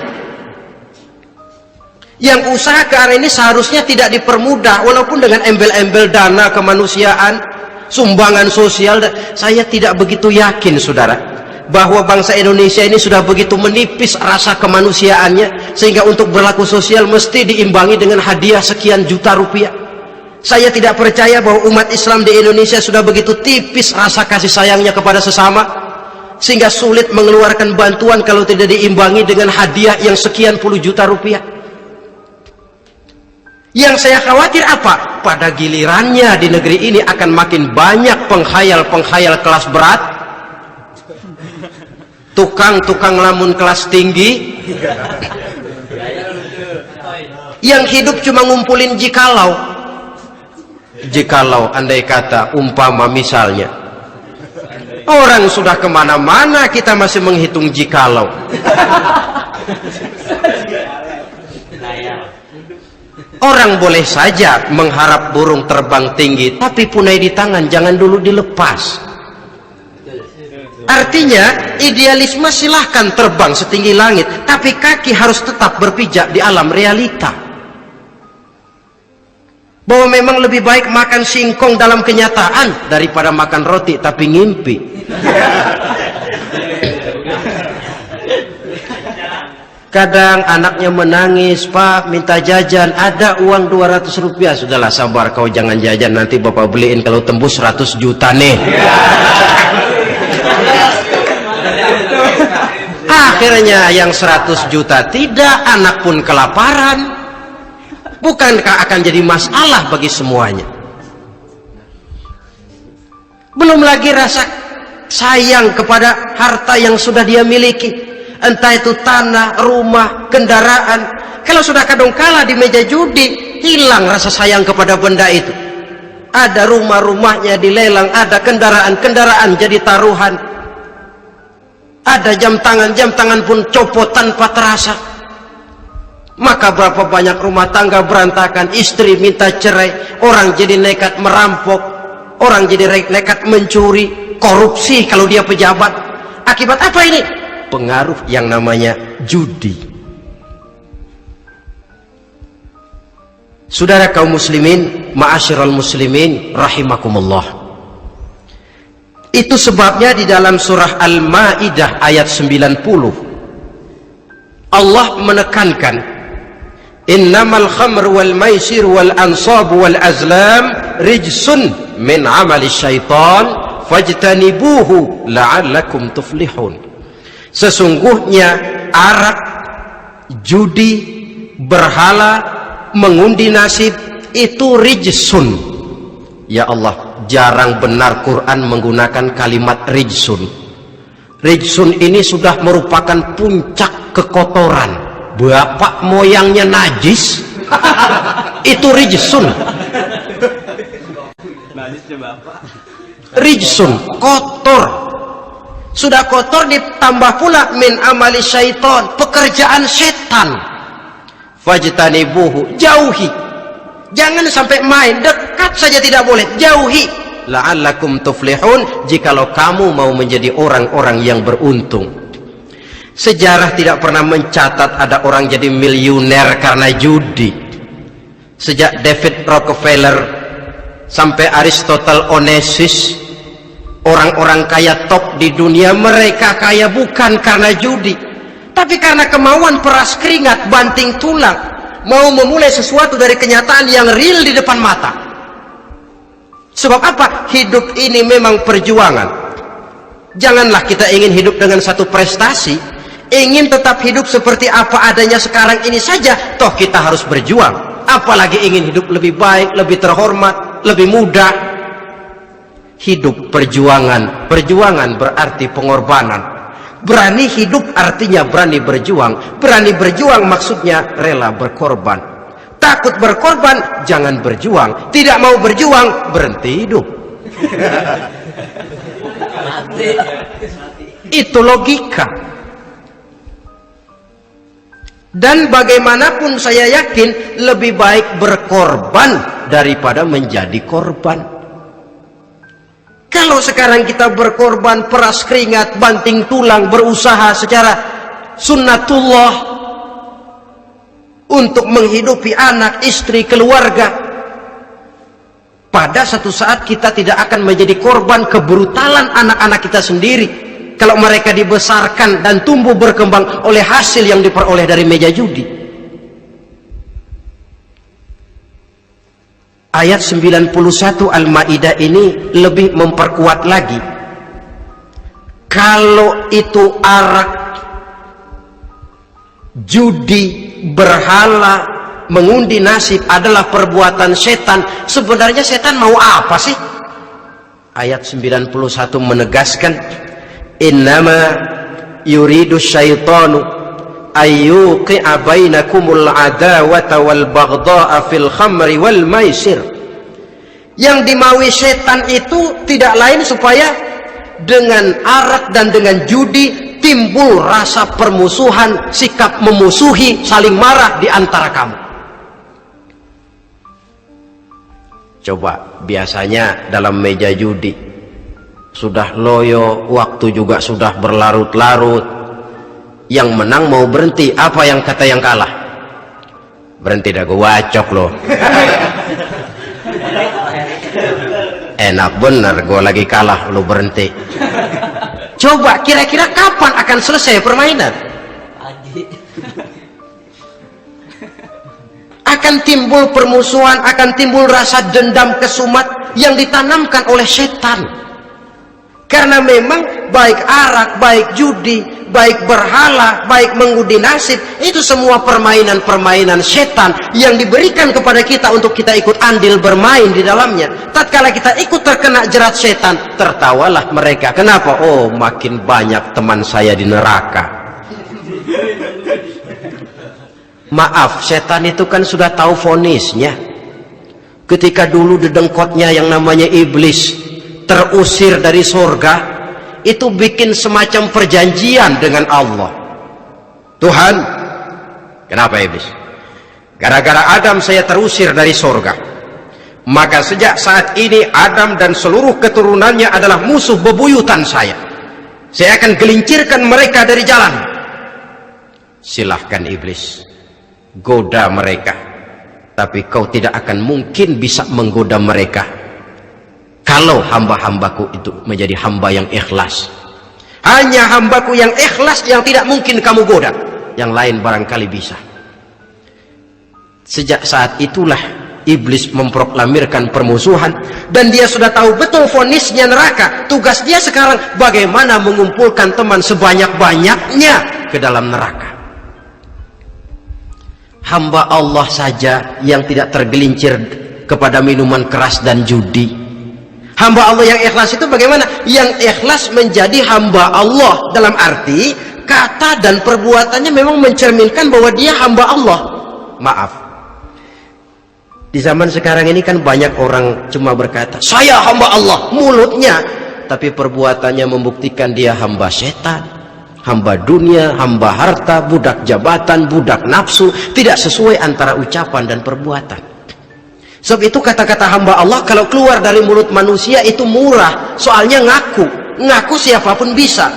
Speaker 1: Yang usaha ke arah ini seharusnya tidak dipermudah, walaupun dengan embel-embel dana kemanusiaan, sumbangan sosial. Saya tidak begitu yakin, saudara, bahwa bangsa Indonesia ini sudah begitu menipis rasa kemanusiaannya sehingga untuk berlaku sosial mesti diimbangi dengan hadiah sekian juta rupiah. Saya tidak percaya bahwa umat Islam di Indonesia sudah begitu tipis rasa kasih sayangnya kepada sesama sehingga sulit mengeluarkan bantuan kalau tidak diimbangi dengan hadiah yang sekian puluh juta rupiah. Yang saya khawatir apa? Pada gilirannya di negeri ini akan makin banyak penghayal-penghayal kelas berat, tukang-tukang lamun kelas tinggi, yang hidup cuma ngumpulin jikalau. Jikalau, andai kata, umpama misalnya, orang sudah kemana-mana, kita masih menghitung jikalau. Orang boleh saja mengharap burung terbang tinggi, tapi punai di tangan jangan dulu dilepas. Artinya, idealisme silahkan terbang setinggi langit, tapi kaki harus tetap berpijak di alam realita. Bahwa memang lebih baik makan singkong dalam kenyataan daripada makan roti tapi ngimpi. Kadang anaknya menangis, Pak minta jajan, ada uang 200 rupiah. Sudahlah, sabar, kau jangan jajan, nanti bapak beliin kalau tembus 100 juta nih. Akhirnya yang 100 juta tidak, anak pun kelaparan. Bukankah akan jadi masalah bagi semuanya? Belum lagi rasa sayang kepada harta yang sudah dia miliki, entah itu tanah, rumah, kendaraan. Kalau sudah kadangkala di meja judi, hilang rasa sayang kepada benda itu. Ada rumah-rumahnya dilelang, ada kendaraan-kendaraan jadi taruhan, ada jam tangan pun copot tanpa terasa. Maka berapa banyak rumah tangga berantakan, istri minta cerai, orang jadi nekat merampok, orang jadi nekat mencuri, korupsi kalau dia pejabat. Akibat apa ini? Pengaruh yang namanya judi. Saudara kaum muslimin, ma'asyiral muslimin rahimakumullah. Itu sebabnya di dalam surah Al-Maidah ayat 90 Allah menekankan, innamal khamr wal maisir wal ansab wal azlam rijsun min amali syaitan fajtanibuhu la'allakum tuflihun. Sesungguhnya arak, judi, berhala, mengundi nasib itu rijsun, ya Allah, jarang benar Quran menggunakan kalimat rijsun. Rijsun ini sudah merupakan puncak kekotoran. Bapak moyangnya najis, itu rijsun. Rijsun, kotor. Sudah kotor ditambah pula min amali syaitan, pekerjaan setan. Fajtanibuhu, jauhi. Jangan sampai main, dekat saja tidak boleh, jauhi. La'allakum tuflihun, jikalau kamu mau menjadi orang-orang yang beruntung. Sejarah tidak pernah mencatat ada orang jadi miliuner karena judi. Sejak David Rockefeller sampai Aristotle Onassis, orang-orang kaya top di dunia, mereka kaya bukan karena judi, tapi karena kemauan peras keringat, banting tulang, mau memulai sesuatu dari kenyataan yang real di depan mata. Sebab apa? Hidup ini memang perjuangan. Janganlah kita ingin hidup dengan satu prestasi, ingin tetap hidup seperti apa adanya sekarang ini saja, toh kita harus berjuang. Apalagi ingin hidup lebih baik, lebih terhormat, lebih mudah. Hidup perjuangan. Perjuangan berarti pengorbanan. Berani hidup artinya berani berjuang. Berani berjuang maksudnya rela berkorban. Takut berkorban, jangan berjuang. Tidak mau berjuang, berhenti hidup. Itu logika. Dan bagaimanapun saya yakin lebih baik berkorban daripada menjadi korban. Kalau sekarang kita berkorban, peras keringat, banting tulang, berusaha secara sunnatullah untuk menghidupi anak, istri, keluarga, pada satu saat kita tidak akan menjadi korban kebrutalan anak-anak kita sendiri kalau mereka dibesarkan dan tumbuh berkembang oleh hasil yang diperoleh dari meja judi. Ayat 91 Al-Maidah ini lebih memperkuat lagi. Kalau itu arak, judi, berhala, mengundi nasib adalah perbuatan setan, sebenarnya setan mau apa sih? Ayat 91 menegaskan, innama yuridu syaitanu ayyuqi'a bainakumul adawata wal baghdha'a fil khamri wal maisir. Yang dimaui setan itu tidak lain supaya dengan arak dan dengan judi timbul rasa permusuhan, sikap memusuhi, saling marah di antara kamu. Coba, biasanya dalam meja judi sudah loyo, waktu juga sudah berlarut-larut. Yang menang mau berhenti, apa yang kata yang kalah? Berhenti dah, gue wacok loh. Enak bener, gue lagi kalah, lo berhenti. Coba, kira-kira kapan akan selesai permainan? Akan timbul permusuhan, akan timbul rasa dendam kesumat yang ditanamkan oleh setan. Karena memang baik arak, baik judi, baik berhala, baik mengundi nasib, itu semua permainan-permainan setan yang diberikan kepada kita untuk kita ikut andil bermain di dalamnya. Tatkala kita ikut terkena jerat setan, tertawalah mereka. Kenapa? Oh, makin banyak teman saya di neraka. Maaf, setan itu kan sudah tahu vonisnya. Ketika dulu dedengkotnya yang namanya iblis terusir dari surga, itu bikin semacam perjanjian dengan Allah. Tuhan, kenapa iblis? Gara-gara Adam saya terusir dari surga. Maka sejak saat ini Adam dan seluruh keturunannya adalah musuh bebuyutan saya. Saya akan gelincirkan mereka dari jalan. Silahkan iblis, goda mereka, tapi kau tidak akan mungkin bisa menggoda mereka kalau hamba-hambaku itu menjadi hamba yang ikhlas. Hanya hambaku yang ikhlas yang tidak mungkin kamu goda, yang lain barangkali bisa. Sejak saat itulah iblis memproklamirkan permusuhan, dan dia sudah tahu betul vonisnya neraka. Tugas dia sekarang bagaimana mengumpulkan teman sebanyak-banyaknya ke dalam neraka. Hamba Allah saja yang tidak tergelincir kepada minuman keras dan judi, Hamba Allah yang ikhlas itu bagaimana? Yang ikhlas menjadi hamba Allah, dalam arti kata dan perbuatannya memang mencerminkan bahwa dia hamba Allah. Maaf, di zaman sekarang ini kan banyak orang cuma berkata saya hamba Allah mulutnya, tapi perbuatannya membuktikan dia hamba setan, hamba dunia, hamba harta, budak jabatan, budak nafsu. Tidak sesuai antara ucapan dan perbuatan. Sebab itu kata-kata hamba Allah kalau keluar dari mulut manusia itu murah, soalnya ngaku siapapun bisa.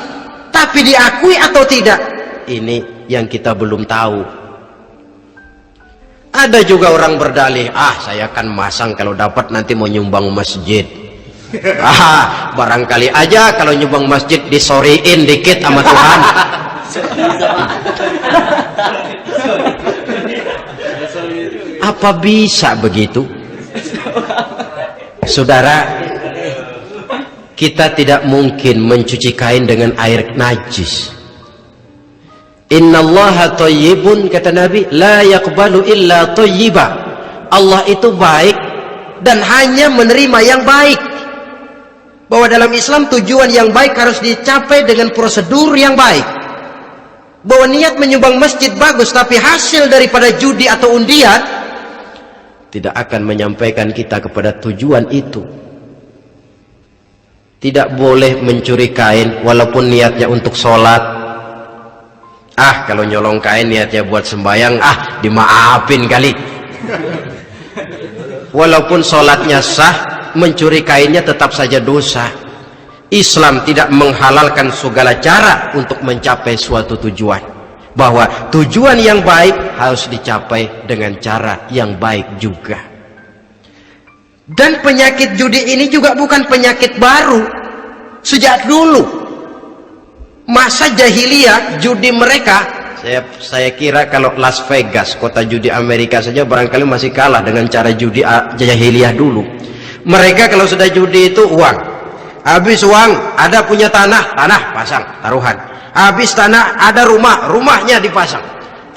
Speaker 1: Tapi diakui atau tidak, ini yang kita belum tahu. Ada juga orang berdalih, saya akan masang kalau dapat nanti mau nyumbang masjid. Barangkali aja kalau nyumbang masjid disoriin dikit sama Tuhan. Apa bisa begitu? Saudara, kita tidak mungkin mencuci kain dengan air najis. Innallaha thayyibun, kata Nabi, la yaqbalu illa thayyiba. Allah itu baik dan hanya menerima yang baik. Bahwa dalam Islam tujuan yang baik harus dicapai dengan prosedur yang baik. Bahwa niat menyumbang masjid bagus, tapi hasil daripada judi atau undian tidak akan menyampaikan kita kepada tujuan itu. Tidak boleh mencuri kain walaupun niatnya untuk sholat. Kalau nyolong kain niatnya buat sembahyang, dimaafin kali. Walaupun sholatnya sah, mencuri kainnya tetap saja dosa. Islam tidak menghalalkan segala cara untuk mencapai suatu tujuan. Bahwa tujuan yang baik harus dicapai dengan cara yang baik juga. Dan penyakit judi ini juga bukan penyakit baru. Sejak dulu masa jahiliyah judi mereka, saya kira kalau Las Vegas, kota judi Amerika saja barangkali masih kalah dengan cara judi jahiliyah dulu. Mereka kalau sudah judi itu uang, habis uang ada punya tanah pasang taruhan. Habis tanah ada rumahnya dipasang.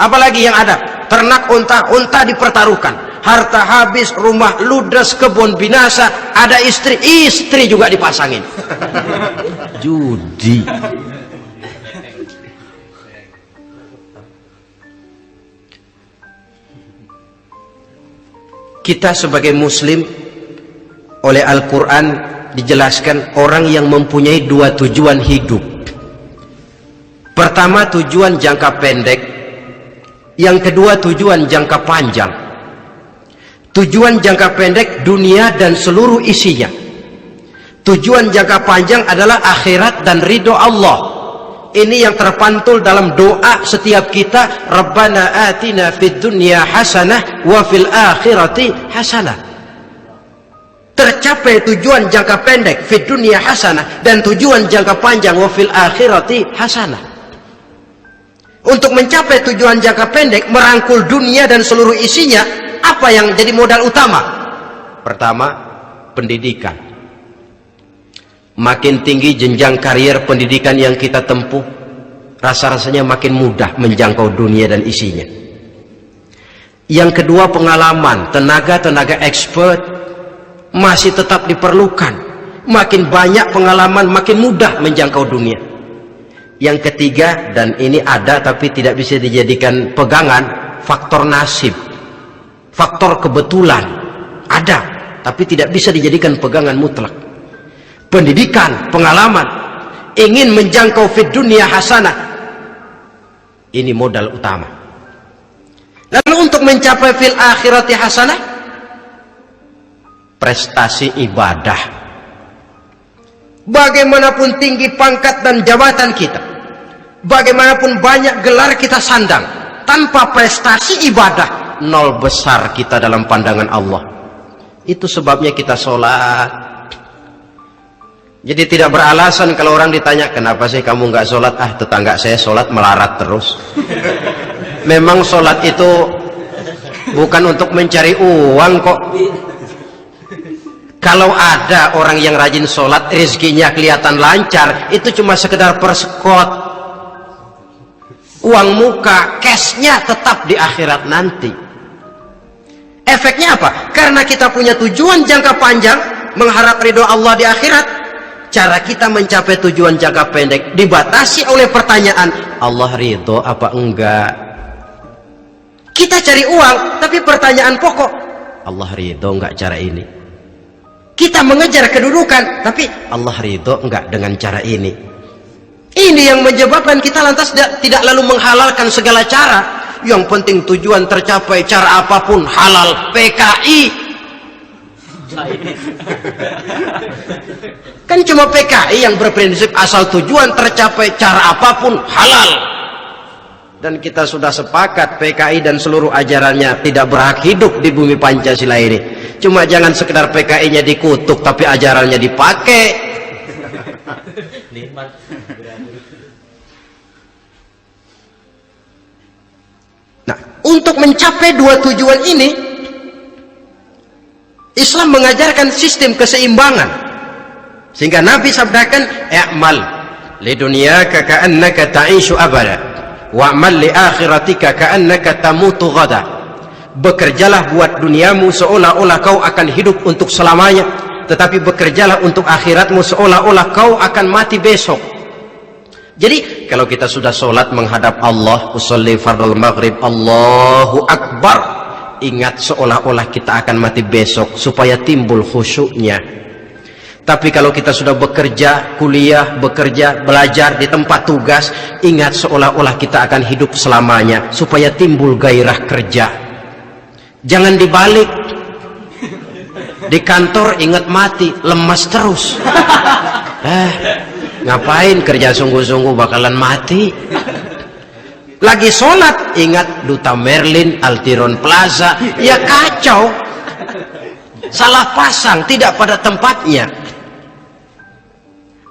Speaker 1: Apalagi yang ada? Ternak unta dipertaruhkan. Harta habis, rumah ludes, kebun binasa, ada istri juga dipasangin. Judi. Kita sebagai muslim, oleh Al-Quran dijelaskan orang yang mempunyai dua tujuan hidup. Pertama tujuan jangka pendek, yang kedua tujuan jangka panjang. Tujuan jangka pendek dunia dan seluruh isinya. Tujuan jangka panjang adalah akhirat dan ridho Allah. Ini yang terpantul dalam doa setiap kita, Rabbana atina fid dunya hasanah wa fil akhirati hasanah. Tercapai tujuan jangka pendek fid dunya hasanah dan tujuan jangka panjang wa fil akhirati hasanah. Untuk mencapai tujuan jangka pendek, merangkul dunia dan seluruh isinya, apa yang jadi modal utama? Pertama, pendidikan. Makin tinggi jenjang karier pendidikan yang kita tempuh, rasa-rasanya makin mudah menjangkau dunia dan isinya. Yang kedua, pengalaman. Tenaga expert masih tetap diperlukan. Makin banyak pengalaman, makin mudah menjangkau dunia. Yang ketiga, dan ini ada tapi tidak bisa dijadikan pegangan, faktor nasib, faktor kebetulan. Ada tapi tidak bisa dijadikan pegangan mutlak. Pendidikan, pengalaman, ingin menjangkau fid dunya hasanah, ini modal utama. Lalu untuk mencapai fil akhirati hasanah, prestasi ibadah. Bagaimanapun tinggi pangkat dan jabatan kita, bagaimanapun banyak gelar kita sandang, tanpa prestasi ibadah, nol besar kita dalam pandangan Allah. Itu sebabnya kita sholat. Jadi tidak beralasan kalau orang ditanya, kenapa sih kamu nggak sholat? Tetangga saya sholat melarat terus. Memang sholat itu bukan untuk mencari uang kok. Kalau ada orang yang rajin sholat, rezekinya kelihatan lancar, itu cuma sekedar persekot. Uang muka, cashnya tetap di akhirat nanti. Efeknya apa? Karena kita punya tujuan jangka panjang, mengharap ridho Allah di akhirat. Cara kita mencapai tujuan jangka pendek dibatasi oleh pertanyaan, Allah ridho apa enggak? Kita cari uang, tapi pertanyaan pokok, Allah ridho enggak cara ini? Kita mengejar kedudukan, tapi Allah ridho enggak dengan cara ini? Ini yang menyebabkan kita lantas tidak lalu menghalalkan segala cara. Yang penting tujuan tercapai, cara apapun halal. PKI kan cuma PKI yang berprinsip asal tujuan tercapai, cara apapun halal. Dan kita sudah sepakat PKI dan seluruh ajarannya tidak berhak hidup di bumi Pancasila ini. Cuma jangan sekedar PKI-nya dikutuk tapi ajarannya dipakai. Nah, untuk mencapai dua tujuan ini, Islam mengajarkan sistem keseimbangan. Sehingga Nabi sabdakan, "I'mal lidunyaka ka'annaka ta'ishu abada, wa'mal li akhiratika ka'annaka tamutu ghada." Bekerjalah buat duniamu seolah-olah kau akan hidup untuk selamanya, tetapi bekerjalah untuk akhiratmu seolah-olah kau akan mati besok. Jadi kalau kita sudah sholat menghadap Allah, usolli fardhu maghrib, Allahu Akbar, ingat seolah-olah kita akan mati besok supaya timbul khusyuknya. Tapi kalau kita sudah bekerja, kuliah, bekerja, belajar di tempat tugas, ingat seolah-olah kita akan hidup selamanya supaya timbul gairah kerja. Jangan dibalik. Di kantor ingat mati, lemas terus. Ngapain kerja sungguh-sungguh bakalan mati. Lagi sholat ingat Duta Merlin, Altiron Plaza, ya kacau, salah pasang, tidak pada tempatnya.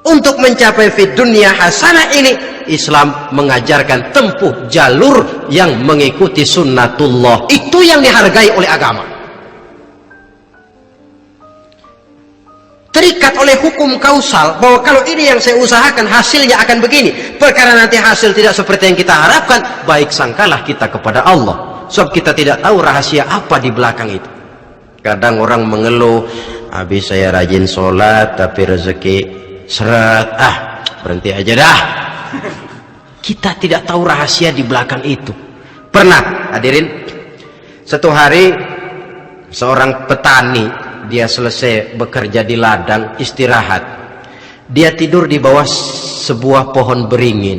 Speaker 1: Untuk mencapai fid dunya hasanah ini, Islam mengajarkan tempuh jalur yang mengikuti sunnatullah. Itu yang dihargai oleh agama. Terikat oleh hukum kausal bahwa kalau ini yang saya usahakan hasilnya akan begini. Perkara nanti hasil tidak seperti yang kita harapkan, baik sangkalah kita kepada Allah. Sebab kita tidak tahu rahasia apa di belakang itu. Kadang orang mengeluh, habis saya rajin sholat tapi rezeki seret, berhenti aja dah. Kita tidak tahu rahasia di belakang itu. Pernah hadirin, satu hari seorang petani, dia selesai bekerja di ladang, istirahat. Dia tidur di bawah sebuah pohon beringin.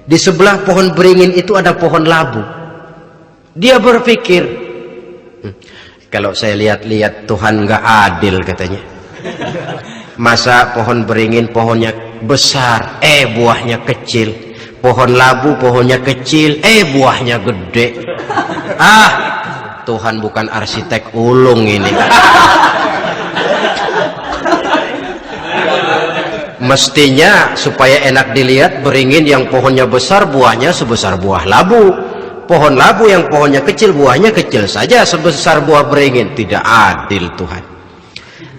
Speaker 1: Di sebelah pohon beringin itu ada pohon labu. Dia berpikir, kalau saya lihat-lihat Tuhan nggak adil katanya. Masa pohon beringin pohonnya besar, buahnya kecil. Pohon labu pohonnya kecil, buahnya gede. Tuhan bukan arsitek ulung ini. Mestinya supaya enak dilihat, beringin yang pohonnya besar buahnya sebesar buah labu. Pohon labu yang pohonnya kecil buahnya kecil saja sebesar buah beringin. Tidak adil Tuhan.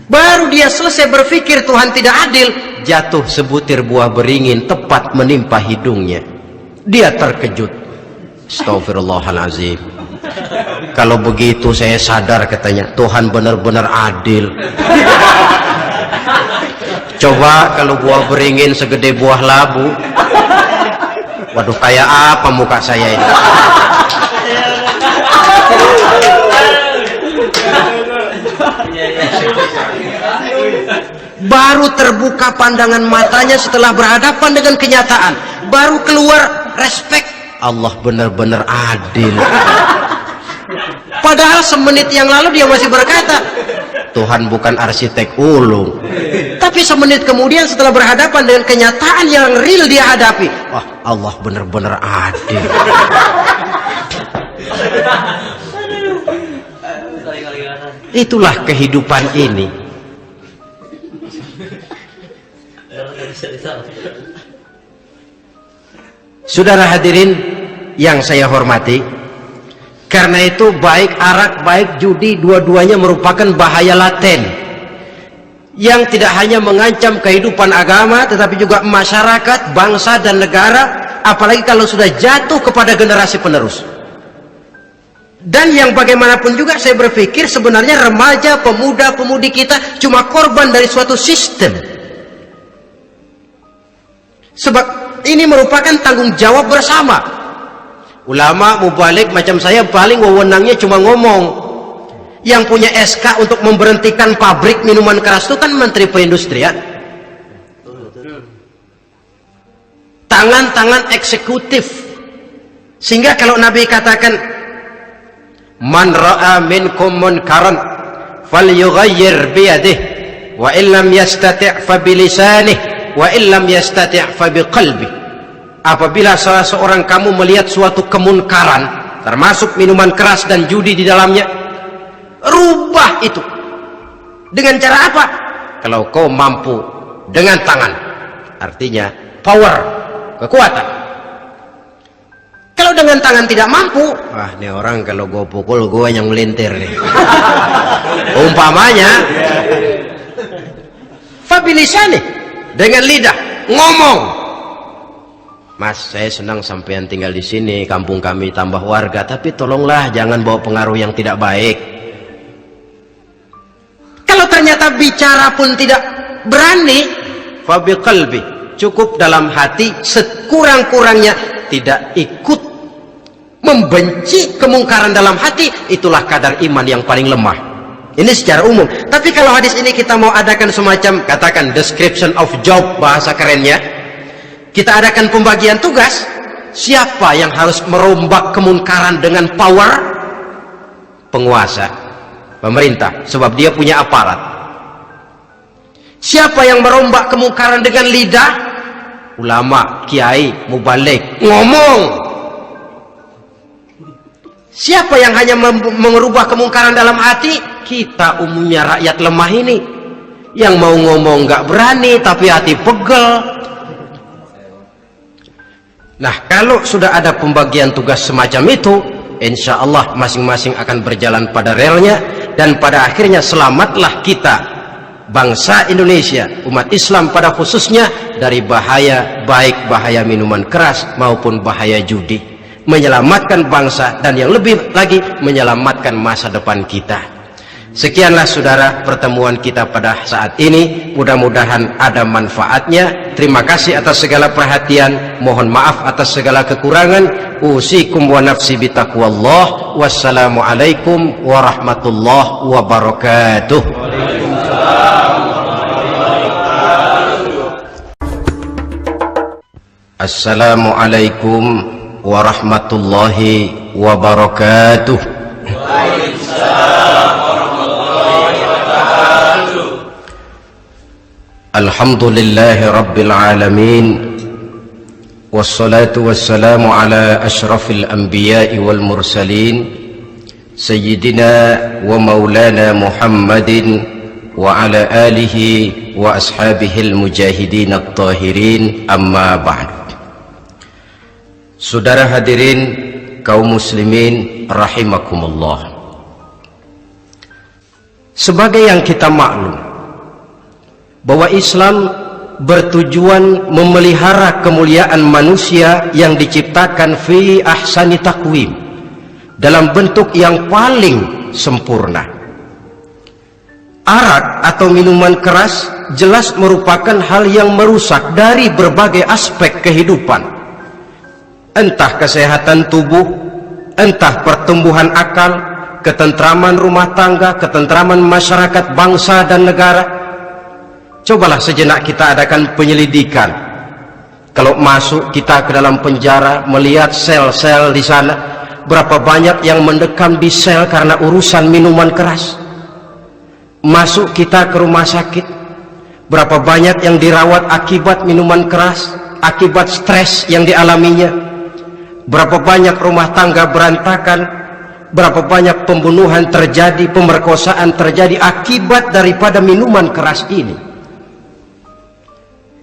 Speaker 1: Baru dia selesai berpikir Tuhan tidak adil, jatuh sebutir buah beringin tepat menimpa hidungnya. Dia terkejut. Astagfirullahaladzim. Kalau begitu saya sadar katanya, Tuhan benar-benar adil. Coba kalau buah beringin segede buah labu, waduh kayak apa muka saya ini. Baru terbuka pandangan matanya setelah berhadapan dengan kenyataan, baru keluar respect. Allah benar-benar adil. Padahal semenit yang lalu dia masih berkata Tuhan bukan arsitek ulung. Tapi semenit kemudian setelah berhadapan dengan kenyataan yang real dia hadapi, Allah benar-benar adil. Itulah kehidupan ini. Saudara hadirin yang saya hormati, karena itu baik arak baik judi dua-duanya merupakan bahaya laten yang tidak hanya mengancam kehidupan agama tetapi juga masyarakat, bangsa dan negara, apalagi kalau sudah jatuh kepada generasi penerus. Dan yang bagaimanapun juga saya berpikir sebenarnya remaja, pemuda, pemudi kita cuma korban dari suatu sistem. Sebab ini merupakan tanggung jawab bersama. Ulama mubalik macam saya paling wewenangnya cuma ngomong. Yang punya SK untuk memberhentikan pabrik minuman keras itu kan Menteri Perindustrian. Tangan-tangan eksekutif. Sehingga kalau Nabi katakan man ra'a minkum munkaran falyughayyir biyadihi wa illam yastati' fa bilisanihi wa illam yastati' fa biqalbihi. Apabila salah seorang kamu melihat suatu kemunkaran termasuk minuman keras dan judi di dalamnya, rubah itu. Dengan cara apa? Kalau kau mampu dengan tangan, artinya power, kekuatan. Kalau dengan tangan tidak mampu, wah ini orang kalau gue pukul gue yang melintir nih. Umpamanya fabilisani, dengan lidah ngomong. Mas, saya senang sampean tinggal di sini, kampung kami tambah warga, tapi tolonglah jangan bawa pengaruh yang tidak baik. Kalau ternyata bicara pun tidak berani, fabiqalbi, cukup dalam hati, sekurang-kurangnya tidak ikut membenci kemungkaran dalam hati, itulah kadar iman yang paling lemah. Ini secara umum. Tapi kalau hadis ini kita mau adakan semacam, katakan description of job, bahasa kerennya, kita adakan pembagian tugas. Siapa yang harus merombak kemungkaran dengan power? Penguasa, pemerintah, sebab dia punya aparat. Siapa yang merombak kemungkaran dengan lidah? Ulama, kiai, mubalik, ngomong. Siapa yang hanya mengubah kemungkaran dalam hati? Kita umumnya rakyat lemah ini, yang mau ngomong nggak berani tapi hati pegel. Nah, kalau sudah ada pembagian tugas semacam itu, insya Allah masing-masing akan berjalan pada relnya, dan pada akhirnya selamatlah kita, bangsa Indonesia, umat Islam pada khususnya, dari bahaya, baik bahaya minuman keras maupun bahaya judi. Menyelamatkan bangsa, dan yang lebih lagi menyelamatkan masa depan kita. Sekianlah saudara pertemuan kita pada saat ini, mudah-mudahan ada manfaatnya. Terima kasih atas segala perhatian, mohon maaf atas segala kekurangan. Usikum wa nafsi bitaqwallah. Wassalamualaikum warahmatullahi wabarakatuh. Assalamualaikum warahmatullahi wabarakatuh.
Speaker 2: Waalaikumsalam warahmatullahi wabarakatuh.
Speaker 1: Alhamdulillahi rabbil alamin, wassalatu wassalamu ala ashrafil anbiya'i wal mursalin, sayyidina wa maulana Muhammadin wa ala alihi wa ashabihil mujahidin at-tahirin, amma ba'du. Saudara hadirin kaum muslimin rahimakumullah. Sebagai yang kita maklum bahwa Islam bertujuan memelihara kemuliaan manusia yang diciptakan fi ahsani taqwim, dalam bentuk yang paling sempurna. Arak atau minuman keras jelas merupakan hal yang merusak dari berbagai aspek kehidupan. Entah kesehatan tubuh, entah pertumbuhan akal, ketentraman rumah tangga, ketentraman masyarakat, bangsa dan negara. Cobalah sejenak kita adakan penyelidikan. Kalau masuk kita ke dalam penjara, melihat sel-sel di sana, berapa banyak yang mendekam di sel karena urusan minuman keras. Masuk kita ke rumah sakit, berapa banyak yang dirawat akibat minuman keras, akibat stres yang dialaminya. Berapa banyak rumah tangga berantakan, berapa banyak pembunuhan terjadi, pemerkosaan terjadi akibat daripada minuman keras ini.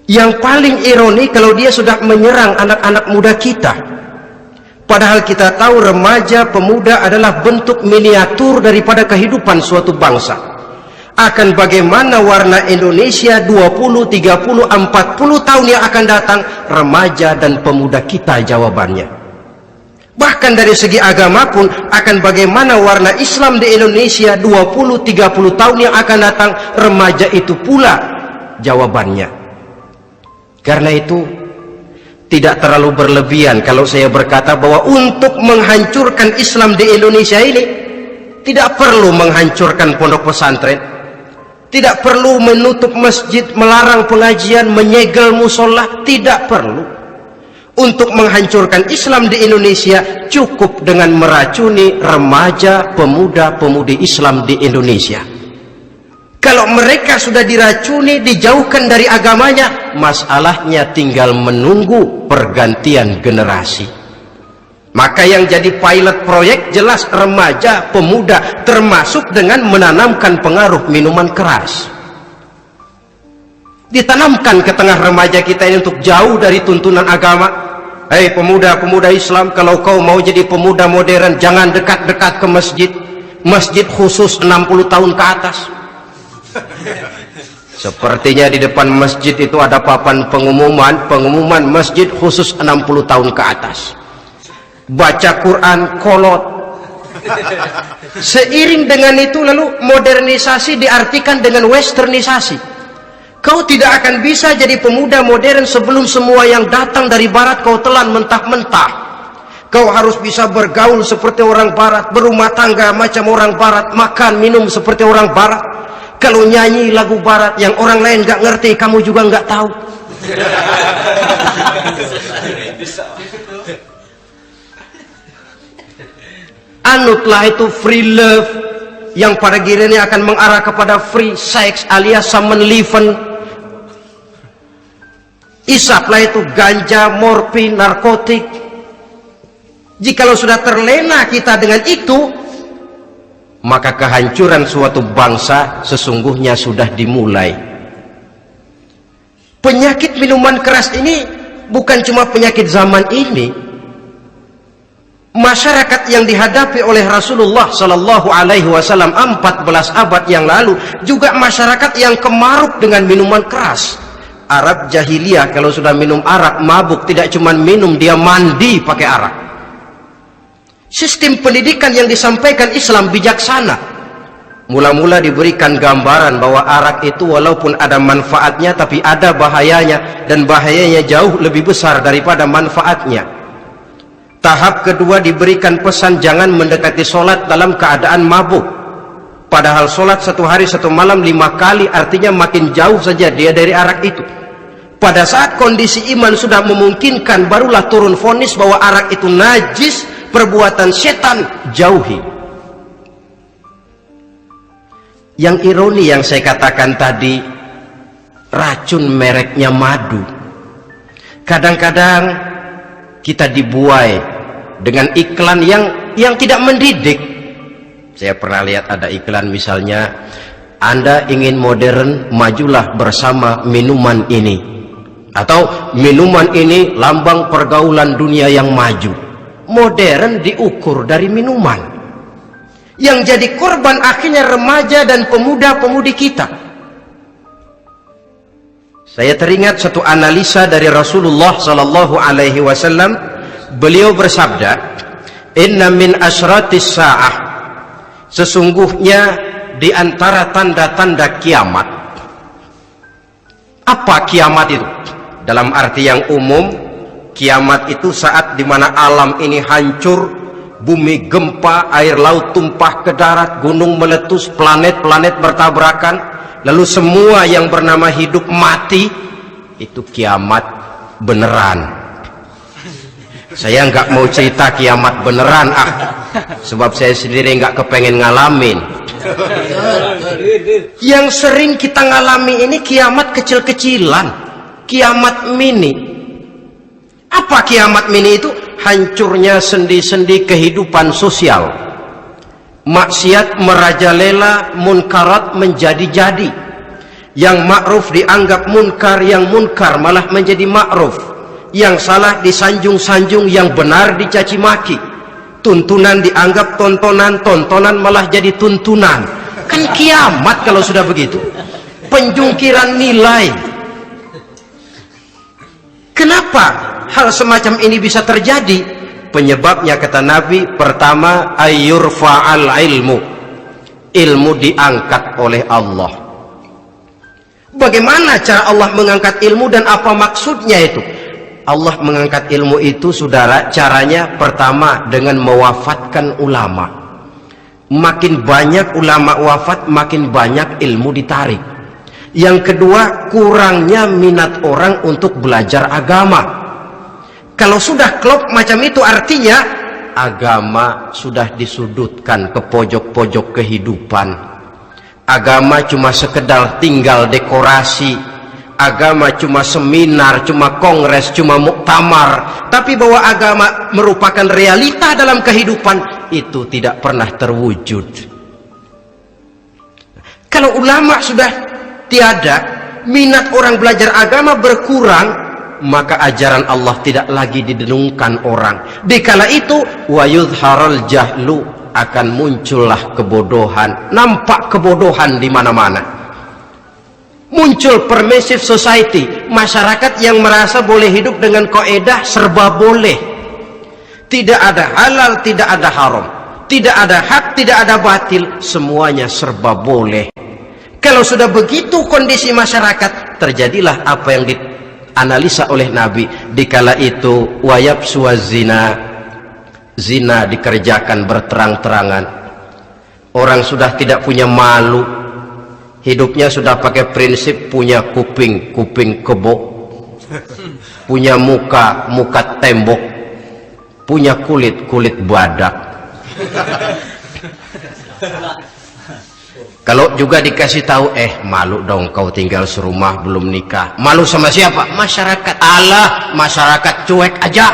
Speaker 1: Yang paling ironi kalau dia sudah menyerang anak-anak muda kita. Padahal kita tahu remaja, pemuda adalah bentuk miniatur daripada kehidupan suatu bangsa. Akan bagaimana warna Indonesia 20, 30, 40 tahun yang akan datang, remaja dan pemuda kita jawabannya. Bahkan dari segi agama pun akan bagaimana warna Islam di Indonesia 20-30 tahun yang akan datang, remaja itu pula jawabannya. Karena itu tidak terlalu berlebihan kalau saya berkata bahwa untuk menghancurkan Islam di Indonesia ini tidak perlu menghancurkan pondok pesantren, tidak perlu menutup masjid, melarang pengajian, menyegel musola, tidak perlu. Untuk menghancurkan Islam di Indonesia cukup dengan meracuni remaja, pemuda, pemudi Islam di Indonesia. Kalau mereka sudah diracuni, dijauhkan dari agamanya, masalahnya tinggal menunggu pergantian generasi. Maka yang jadi pilot proyek jelas remaja, pemuda, termasuk dengan menanamkan pengaruh minuman keras. Ditanamkan ke tengah remaja kita ini untuk jauh dari tuntunan agama. Hei pemuda-pemuda Islam, kalau kau mau jadi pemuda modern, jangan dekat-dekat ke masjid. Masjid khusus 60 tahun ke atas. Sepertinya di depan masjid itu ada papan pengumuman masjid khusus 60 tahun ke atas. Baca Quran kolot. Seiring dengan itu lalu modernisasi diartikan dengan westernisasi. Kau tidak akan bisa jadi pemuda modern sebelum semua yang datang dari barat kau telan mentah-mentah. Kau harus bisa bergaul seperti orang barat, berumah tangga macam orang barat, makan minum seperti orang barat. Kalau nyanyi lagu barat yang orang lain gak ngerti, kamu juga gak tahu. Anutlah itu free love yang pada gilirannya akan mengarah kepada free sex alias samenleven. Isaplah itu ganja, morfin, narkotik. Jikalau sudah terlena kita dengan itu, maka kehancuran suatu bangsa sesungguhnya sudah dimulai. Penyakit minuman keras ini bukan cuma penyakit zaman ini. Masyarakat yang dihadapi oleh Rasulullah Sallallahu Alaihi Wasallam 14 abad yang lalu juga masyarakat yang kemaruk dengan minuman keras. Arab jahiliyah kalau sudah minum arak mabuk, tidak cuma minum, dia mandi pakai arak. Sistem pendidikan yang disampaikan Islam bijaksana. Mula-mula diberikan gambaran bahwa arak itu walaupun ada manfaatnya tapi ada bahayanya, dan bahayanya jauh lebih besar daripada manfaatnya. Tahap kedua diberikan pesan jangan mendekati sholat dalam keadaan mabuk. Padahal sholat 1 hari 1 malam 5 kali, artinya makin jauh saja dia dari arak itu. Pada saat kondisi iman sudah memungkinkan, barulah turun vonis bahwa arak itu najis, perbuatan setan, jauhi. Yang ironi yang saya katakan tadi, racun mereknya madu. Kadang-kadang kita dibuai dengan iklan yang tidak mendidik. Saya pernah lihat ada iklan misalnya, Anda ingin modern, majulah bersama minuman ini. Atau minuman ini lambang pergaulan dunia yang maju. Modern diukur dari minuman. Yang jadi korban akhirnya remaja dan pemuda-pemudi kita. Saya teringat satu analisa dari Rasulullah Sallallahu Alaihi Wasallam. Beliau bersabda, Inna min asyratis sa'ah, sesungguhnya di antara tanda-tanda kiamat. Apa kiamat itu? Dalam arti yang umum, kiamat itu saat dimana alam ini hancur, bumi gempa, air laut tumpah ke darat, gunung meletus, planet-planet bertabrakan, lalu semua yang bernama hidup mati. Itu kiamat beneran. Saya nggak mau cerita kiamat beneran, sebab saya sendiri nggak kepengen ngalamin. Yang sering kita ngalami ini kiamat kecil-kecilan, kiamat mini. Apa kiamat mini itu? Hancurnya sendi-sendi kehidupan sosial. Maksiat merajalela, munkarat menjadi-jadi. Yang ma'ruf dianggap munkar, yang munkar malah menjadi ma'ruf. Yang salah disanjung-sanjung, yang benar dicaci maki. Tuntunan dianggap tontonan, tontonan malah jadi tuntunan. Kan kiamat kalau sudah begitu. Penjungkiran nilai. Kenapa hal semacam ini bisa terjadi? Penyebabnya kata Nabi, pertama ayyurfa'al ilmu, ilmu diangkat oleh Allah. Bagaimana cara Allah mengangkat ilmu dan apa maksudnya itu? Allah mengangkat ilmu itu, saudara, caranya pertama dengan mewafatkan ulama. Makin banyak ulama wafat, makin banyak ilmu ditarik. Yang kedua, kurangnya minat orang untuk belajar agama. Kalau sudah klop macam itu, artinya agama sudah disudutkan ke pojok-pojok kehidupan. Agama cuma sekedar tinggal dekorasi. Agama cuma seminar, cuma kongres, cuma muktamar. Tapi bahwa agama merupakan realita dalam kehidupan, itu tidak pernah terwujud. Kalau ulama sudah tiada, minat orang belajar agama berkurang, maka ajaran Allah tidak lagi didengungkan orang. Dikala itu wa yudharul jahlu, akan muncullah kebodohan. Nampak kebodohan di mana-mana. Muncul permissive society, masyarakat yang merasa boleh hidup dengan kaidah serba boleh. Tidak ada halal, tidak ada haram, tidak ada hak, tidak ada batil, semuanya serba boleh. Kalau sudah begitu kondisi masyarakat, terjadilah apa yang dianalisa oleh Nabi. Dikala itu wayab suwazina, zina dikerjakan berterang-terangan. Orang sudah tidak punya malu, hidupnya sudah pakai prinsip punya kuping kebo, punya muka tembok, punya kulit badak. Kalau juga dikasih tahu, malu dong kau tinggal serumah belum nikah. Malu sama siapa? Masyarakat. Allah, masyarakat cuek aja.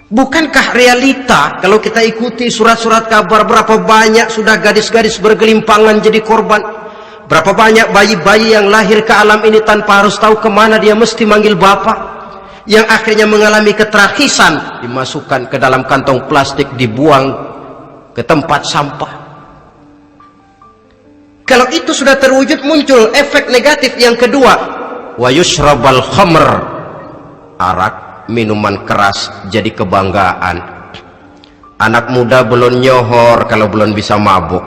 Speaker 1: Bukankah realita kalau kita ikuti surat-surat kabar, berapa banyak sudah gadis-gadis bergelimpangan jadi korban? Berapa banyak bayi-bayi yang lahir ke alam ini tanpa harus tahu kemana dia mesti manggil bapak, yang akhirnya mengalami ketrakisan, dimasukkan ke dalam kantong plastik, dibuang ke tempat sampah. Kalau itu sudah terwujud, muncul efek negatif yang kedua, wa yushrabal khamr, arak, minuman keras jadi kebanggaan. Anak muda belum nyohor kalau belum bisa mabuk.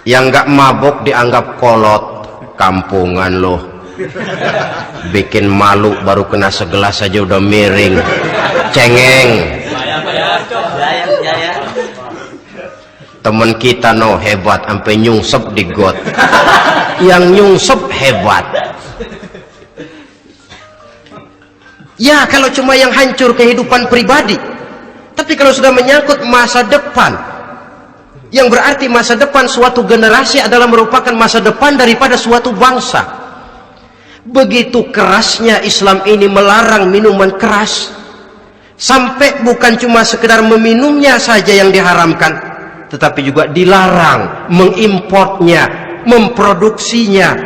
Speaker 1: Yang nggak mabuk dianggap kolot, kampungan loh, bikin malu, baru kena segelas saja udah miring, cengeng. Temen kita no hebat, sampai nyungsep di got. Yang nyungsep hebat. Ya kalau cuma yang hancur kehidupan pribadi, tapi kalau sudah menyangkut masa depan, yang berarti masa depan suatu generasi adalah merupakan masa depan daripada suatu bangsa. Begitu kerasnya Islam ini melarang minuman keras, sampai bukan cuma sekedar meminumnya saja yang diharamkan, tetapi juga dilarang mengimportnya, memproduksinya,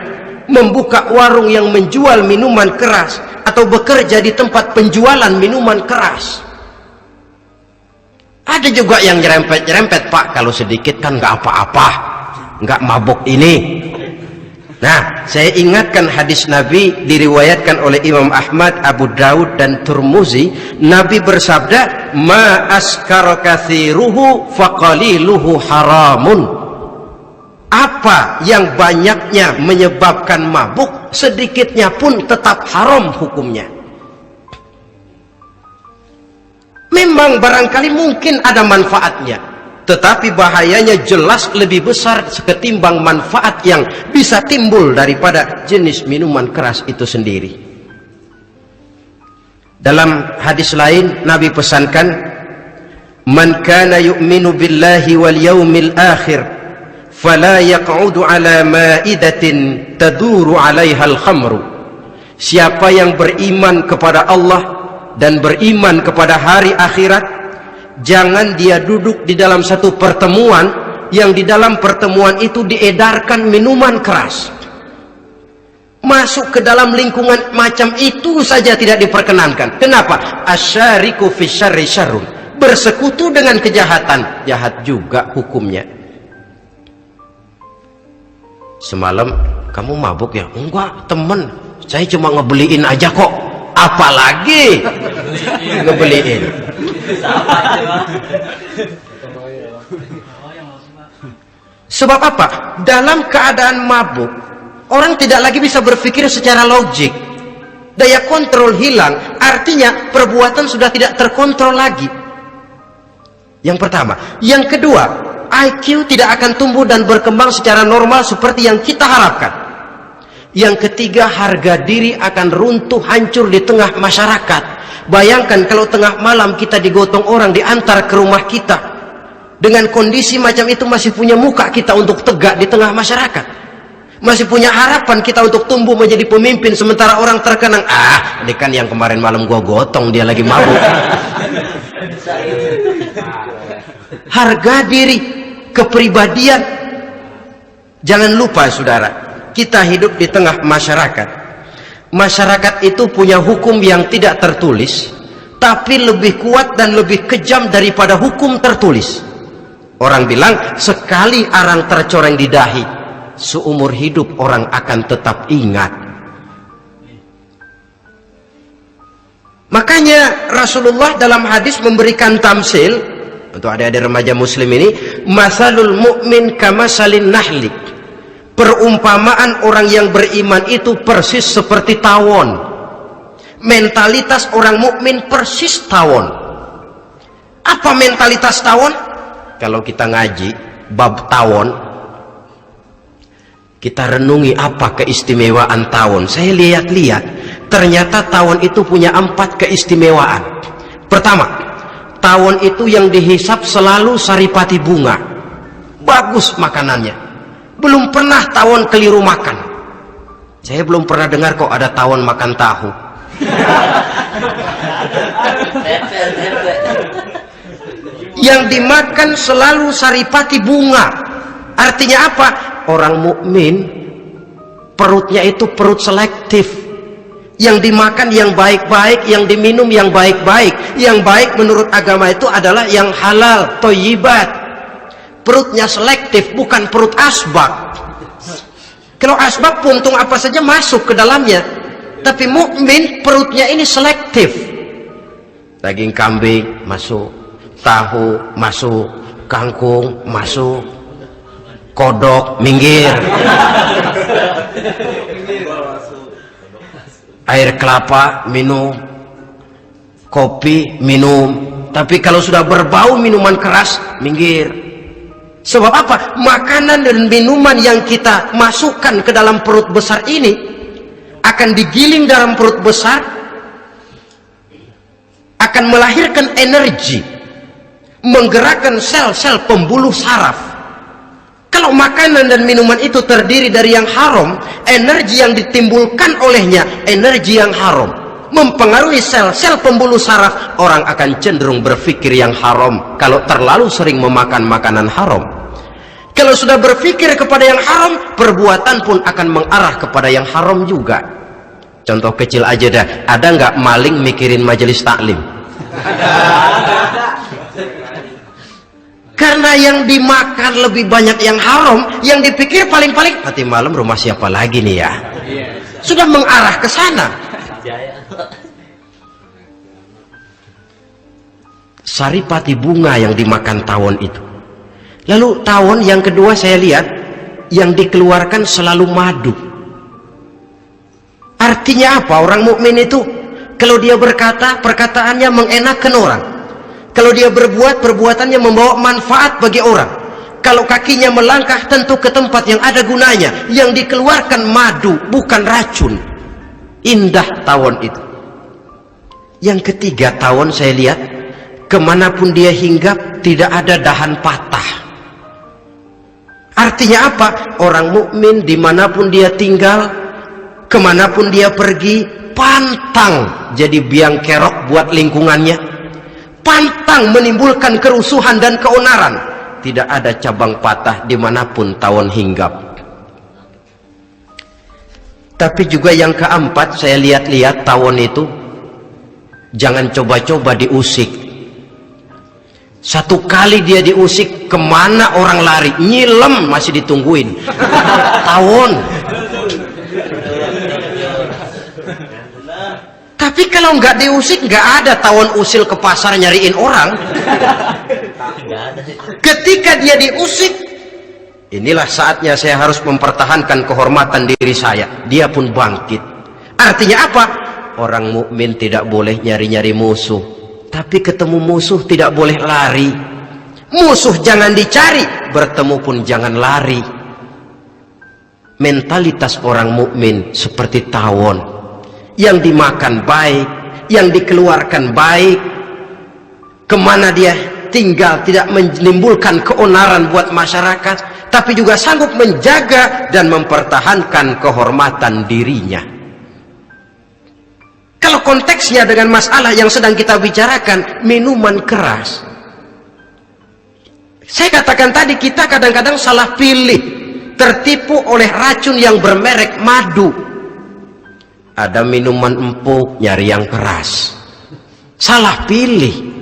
Speaker 1: membuka warung yang menjual minuman keras, atau bekerja di tempat penjualan minuman keras. Ada juga yang nyerempet-nyerempet, Pak, kalau sedikit kan nggak apa-apa, nggak mabuk ini. Nah, saya ingatkan hadis Nabi diriwayatkan oleh Imam Ahmad, Abu Daud dan Turmuzi. Nabi bersabda, ma askara katsiruhu faqaliluhu haramun. Apa yang banyaknya menyebabkan mabuk, sedikitnya pun tetap haram hukumnya. Memang barangkali mungkin ada manfaatnya, tetapi bahayanya jelas lebih besar ketimbang manfaat yang bisa timbul daripada jenis minuman keras itu sendiri. Dalam hadis lain Nabi pesankan, man kana yu'minu billahi wal yaumil akhir fala yaq'udu ala ma'idatin taduru 'alaiha al-khamru. Siapa yang beriman kepada Allah dan beriman kepada hari akhirat, jangan dia duduk di dalam satu pertemuan yang di dalam pertemuan itu diedarkan minuman keras. Masuk ke dalam lingkungan macam itu saja tidak diperkenankan. Kenapa? Asyariku fi syarri syarrun. Bersekutu dengan kejahatan, jahat juga hukumnya. Semalam kamu mabuk ya? Enggak, temen, saya cuma ngebeliin aja kok. Apalagi ngebeliin. Sebab apa? Dalam keadaan mabuk, orang tidak lagi bisa berpikir secara logik. Daya kontrol hilang, artinya perbuatan sudah tidak terkontrol lagi. Yang pertama. Yang kedua, IQ tidak akan tumbuh dan berkembang secara normal seperti yang kita harapkan. Yang ketiga, harga diri akan runtuh hancur di tengah masyarakat. Bayangkan kalau tengah malam kita digotong orang, diantar ke rumah kita. Dengan kondisi macam itu masih punya muka kita untuk tegak di tengah masyarakat. Masih punya harapan kita untuk tumbuh menjadi pemimpin, sementara orang terkenang, ini kan yang kemarin malam gua gotong, dia lagi mabuk. Harga diri, kepribadian. Jangan lupa saudara, kita hidup di tengah masyarakat. Masyarakat itu punya hukum yang tidak tertulis, tapi lebih kuat dan lebih kejam daripada hukum tertulis. Orang bilang, sekali arang tercoreng di dahi, seumur hidup orang akan tetap ingat. Makanya Rasulullah dalam hadis memberikan tamsil untuk adik-adik remaja muslim ini, masalul mu'min kamasalin nahli. Perumpamaan orang yang beriman itu persis seperti tawon. Mentalitas orang mukmin persis tawon. Apa mentalitas tawon? Kalau kita ngaji bab tawon, kita renungi apa keistimewaan tawon. Saya lihat-lihat, ternyata tawon itu punya 4 keistimewaan. Pertama, tawon itu yang dihisap selalu saripati bunga. Bagus makanannya. Belum pernah tawon keliru makan. Saya belum pernah dengar kok ada tawon makan tahu. Yang dimakan selalu saripati bunga. Artinya apa? Orang mukmin perutnya itu perut selektif. Yang dimakan yang baik-baik, yang diminum yang baik-baik. Yang baik menurut agama itu adalah yang halal, thayyibat. Perutnya selektif, bukan perut asbak. Kalau asbak puntung apa saja masuk ke dalamnya, tapi mukmin perutnya ini selektif. Daging kambing masuk, tahu masuk, kangkung masuk, kodok minggir, air kelapa minum, kopi minum. Tapi kalau sudah berbau minuman keras, minggir. Sebab apa? Makanan dan minuman yang kita masukkan ke dalam perut besar ini akan digiling dalam perut besar, akan melahirkan energi, menggerakkan sel-sel pembuluh saraf. Kalau makanan dan minuman itu terdiri dari yang haram, energi yang ditimbulkan olehnya energi yang haram, mempengaruhi sel-sel pembuluh saraf. Orang akan cenderung berpikir yang haram kalau terlalu sering memakan makanan haram. Kalau sudah berpikir kepada yang haram, perbuatan pun akan mengarah kepada yang haram juga. Contoh kecil aja dah, ada nggak maling mikirin majelis taklim? Karena yang dimakan lebih banyak yang haram, yang dipikir paling-paling nanti malam rumah siapa lagi nih ya? Sudah mengarah ke sana. Saripati bunga yang dimakan tawon itu. Lalu tawon yang kedua saya lihat, yang dikeluarkan selalu madu. Artinya apa? Orang mukmin itu kalau dia berkata, perkataannya mengenakan orang. Kalau dia berbuat, perbuatannya membawa manfaat bagi orang. Kalau kakinya melangkah, tentu ke tempat yang ada gunanya. Yang dikeluarkan madu, bukan racun. Indah tawon itu. Yang ketiga, tawon saya lihat, kemanapun dia hinggap, tidak ada dahan patah. Artinya apa? Orang mukmin dimanapun dia tinggal, kemanapun dia pergi, pantang jadi biang kerok buat lingkungannya, pantang menimbulkan kerusuhan dan keonaran. Tidak ada cabang patah dimanapun tawon hinggap. Tapi juga yang keempat, saya lihat-lihat tawon itu jangan coba-coba diusik. Satu kali dia diusik, kemana orang lari? Nyilem masih ditungguin. Tawon. Tapi kalau nggak diusik, nggak ada tawon usil ke pasar nyariin orang. Ketika dia diusik, inilah saatnya saya harus mempertahankan kehormatan diri saya. Dia pun bangkit. Artinya apa? Orang mukmin tidak boleh nyari-nyari musuh, tapi ketemu musuh tidak boleh lari. Musuh jangan dicari, bertemu pun jangan lari. Mentalitas orang mukmin seperti tawon, yang dimakan baik, yang dikeluarkan baik, kemana dia tinggal tidak menimbulkan keonaran buat masyarakat, tapi juga sanggup menjaga dan mempertahankan kehormatan dirinya. Kalau konteksnya dengan masalah yang sedang kita bicarakan, minuman keras, saya katakan tadi, kita kadang-kadang salah pilih, tertipu oleh racun yang bermerek madu. Ada minuman empuk, nyari yang keras, salah pilih.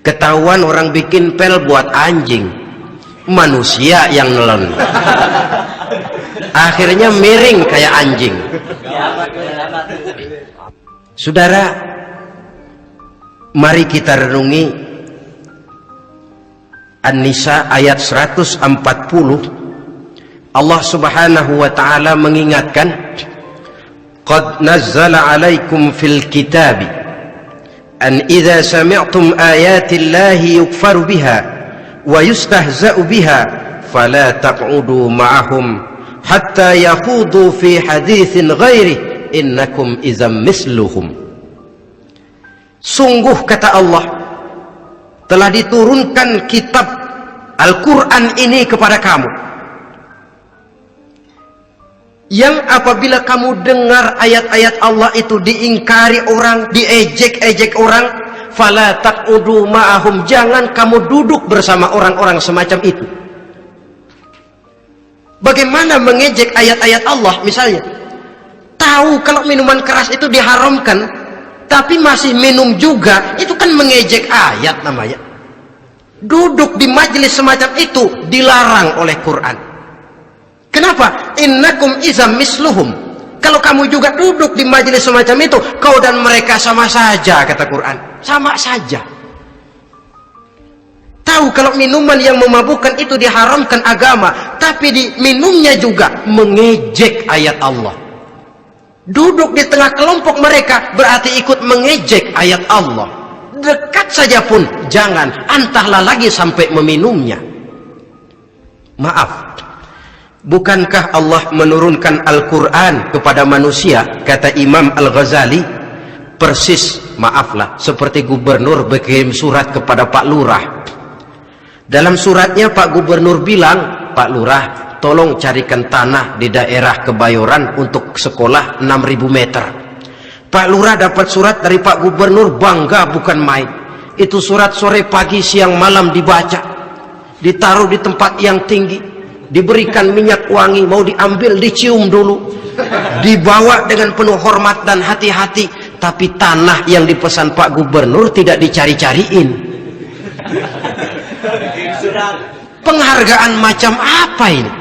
Speaker 1: Ketahuan orang bikin pel buat anjing, manusia yang nelen, akhirnya miring kayak anjing. Saudara, mari kita renungi An-Nisa ayat 140. Allah Subhanahu wa ta'ala mengingatkan, qad nazzala alaikum fil kitabi an idza sami'tum ayati llahi yukfaru biha wa yustahza'u biha fala taq'udu ma'ahum hatta yaqudu fi haditsin ghairi innakum idzam misluhum. Sungguh, kata Allah, telah diturunkan kitab Al-Quran ini kepada kamu, yang apabila kamu dengar ayat-ayat Allah itu diingkari orang, diejek-ejek orang, fala taqudu ma'ahum, jangan kamu duduk bersama orang-orang semacam itu. Bagaimana mengejek ayat-ayat Allah? Misalnya, tahu kalau minuman keras itu diharamkan, tapi masih minum juga, itu kan mengejek ayat namanya. Duduk di majelis semacam itu dilarang oleh Quran. Kenapa? Innakum izam misluhum. Kalau kamu juga duduk di majelis semacam itu, kau dan mereka sama saja, kata Quran. Sama saja. Tahu kalau minuman yang memabukkan itu diharamkan agama, tapi diminumnya juga mengejek ayat Allah. Duduk di tengah kelompok mereka berarti ikut mengejek ayat Allah. Dekat saja pun jangan, entahlah lagi sampai meminumnya. Maaf, bukankah Allah menurunkan Al-Quran kepada manusia, kata Imam Al-Ghazali, persis, maaflah, seperti gubernur berkirim surat kepada Pak Lurah. Dalam suratnya Pak Gubernur bilang, Pak Lurah, tolong carikan tanah di daerah Kebayoran untuk sekolah 6.000 meter. Pak Lurah dapat surat dari Pak Gubernur, bangga bukan main. Itu surat sore, pagi, siang, malam dibaca, ditaruh di tempat yang tinggi, diberikan minyak wangi, mau diambil dicium dulu, dibawa dengan penuh hormat dan hati-hati. Tapi tanah yang dipesan Pak Gubernur tidak dicari-cariin. Penghargaan macam apa ini?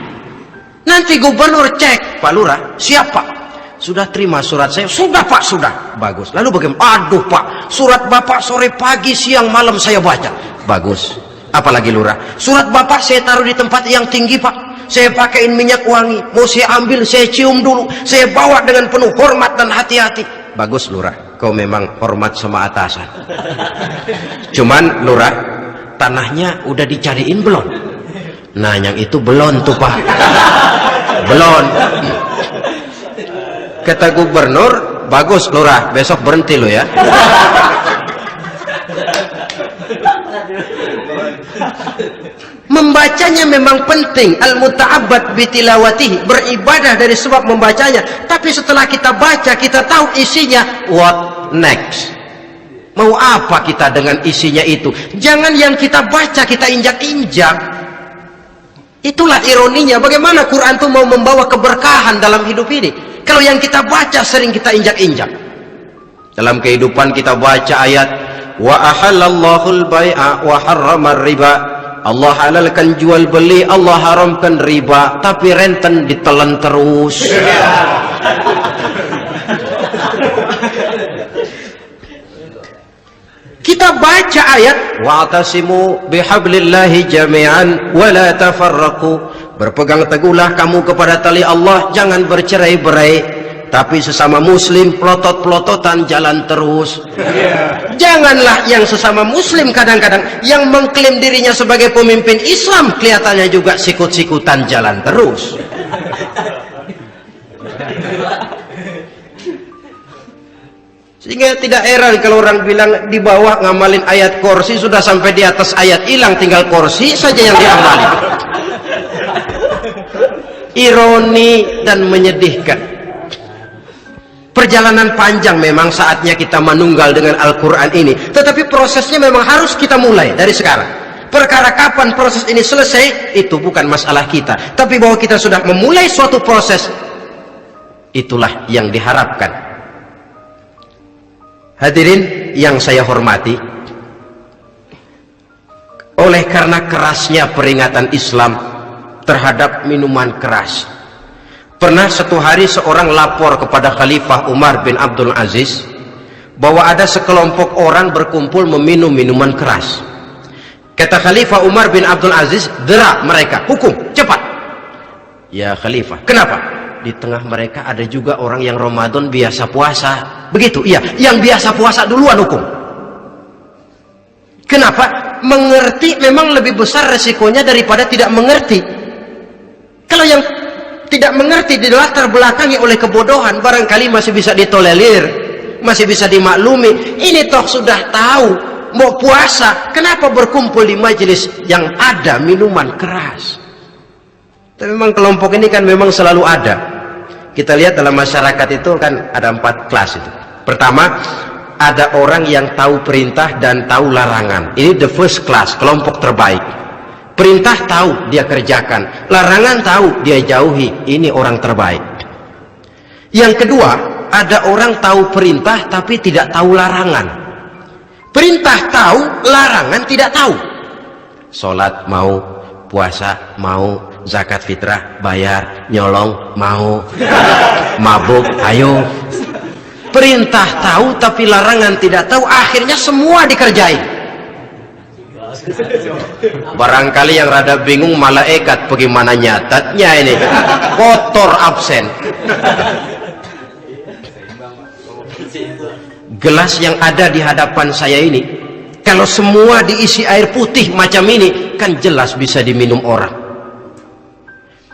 Speaker 1: Nanti gubernur cek, Pak Lurah, siapa? Sudah terima surat saya? Sudah Pak, sudah. Bagus. Lalu bagaimana? Aduh Pak, surat Bapak sore, pagi, siang, malam saya baca. Bagus. Apalagi Lurah? Surat Bapak saya taruh di tempat yang tinggi Pak. Saya pakaiin minyak wangi, mau saya ambil, saya cium dulu, saya bawa dengan penuh hormat dan hati-hati. Bagus Lurah, kau memang hormat sama atasan. Cuman Lurah, tanahnya udah dicariin belum? Nah, yang itu belum tuh Pak. Belum. Kata gubernur, bagus Lurah, besok berhenti lo ya. Membacanya memang penting, al-muta'abbad bitilawatihi, beribadah dari sebab membacanya. Tapi setelah kita baca, kita tahu isinya, what next? Mau apa kita dengan isinya itu? Jangan yang kita baca kita injak-injak. Itulah ironinya, bagaimana Quran itu mau membawa keberkahan dalam hidup ini, kalau yang kita baca sering kita injak-injak. Dalam kehidupan kita baca ayat wa ahallallahu al-bai'a wa harrama riba. Allah halalkan jual beli, Allah haramkan riba, tapi renten ditelan terus. Kita baca ayat wa'tasimu bihablillahi jami'an wa la tafarraqu. Berpegang teguhlah kamu kepada tali Allah, jangan bercerai-berai. Tapi sesama muslim pelotot-pelototan jalan terus. Janganlah yang sesama muslim kadang-kadang yang mengklaim dirinya sebagai pemimpin Islam kelihatannya juga sikut-sikutan jalan terus. Sehingga tidak heran kalau orang bilang di bawah ngamalin ayat kursi sudah sampai di atas ayat hilang, tinggal kursi saja yang diamali. Ironi dan menyedihkan. Perjalanan panjang memang saatnya kita menunggal dengan Al-Quran ini, tetapi prosesnya memang harus kita mulai dari sekarang. Perkara kapan proses ini selesai itu bukan masalah kita, tapi bahwa kita sudah memulai suatu proses, itulah yang diharapkan. Hadirin yang saya hormati, oleh karena kerasnya peringatan Islam terhadap minuman keras, pernah satu hari seorang lapor kepada Khalifah Umar bin Abdul Aziz bahwa ada sekelompok orang berkumpul meminum minuman keras. Kata Khalifah Umar bin Abdul Aziz, dera mereka, hukum, cepat. Ya Khalifah, kenapa? Di tengah mereka ada juga orang yang Ramadan biasa puasa. Begitu, iya, yang biasa puasa duluan hukum. Kenapa? Mengerti memang lebih besar resikonya daripada tidak mengerti. Kalau yang tidak mengerti di latar belakangi oleh kebodohan, barangkali masih bisa ditolerir, masih bisa dimaklumi. Ini toh sudah tahu mau puasa, kenapa berkumpul di majelis yang ada minuman keras? Tapi memang kelompok ini kan memang selalu ada. Kita lihat dalam masyarakat itu kan ada 4 kelas itu. Pertama, ada orang yang tahu perintah dan tahu larangan. Ini the first class, kelompok terbaik. Perintah tahu dia kerjakan, larangan tahu dia jauhi. Ini orang terbaik. Yang kedua, ada orang tahu perintah tapi tidak tahu larangan. Perintah tahu, larangan tidak tahu. Sholat mau, puasa mau, zakat fitrah bayar, nyolong mau, mabuk ayo. Perintah tahu tapi larangan tidak tahu, akhirnya semua dikerjain. Barangkali yang rada bingung malaikat bagaimana nyatatnya ini, kotor absen. Gelas yang ada di hadapan saya ini, kalau semua diisi air putih macam ini, kan jelas bisa diminum orang.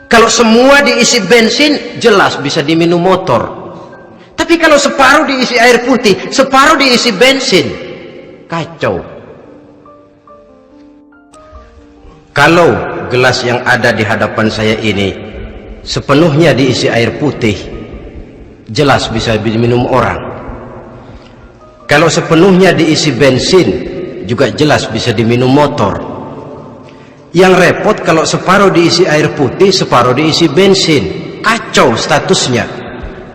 Speaker 1: Kalau semua diisi bensin, jelas bisa diminum motor. Tapi kalau separuh diisi air putih, separuh diisi bensin, kacau. Kalau gelas yang ada di hadapan saya ini sepenuhnya diisi air putih, jelas bisa diminum orang. Kalau sepenuhnya diisi bensin, juga jelas bisa diminum motor. Yang repot kalau separuh diisi air putih, separuh diisi bensin, kacau statusnya.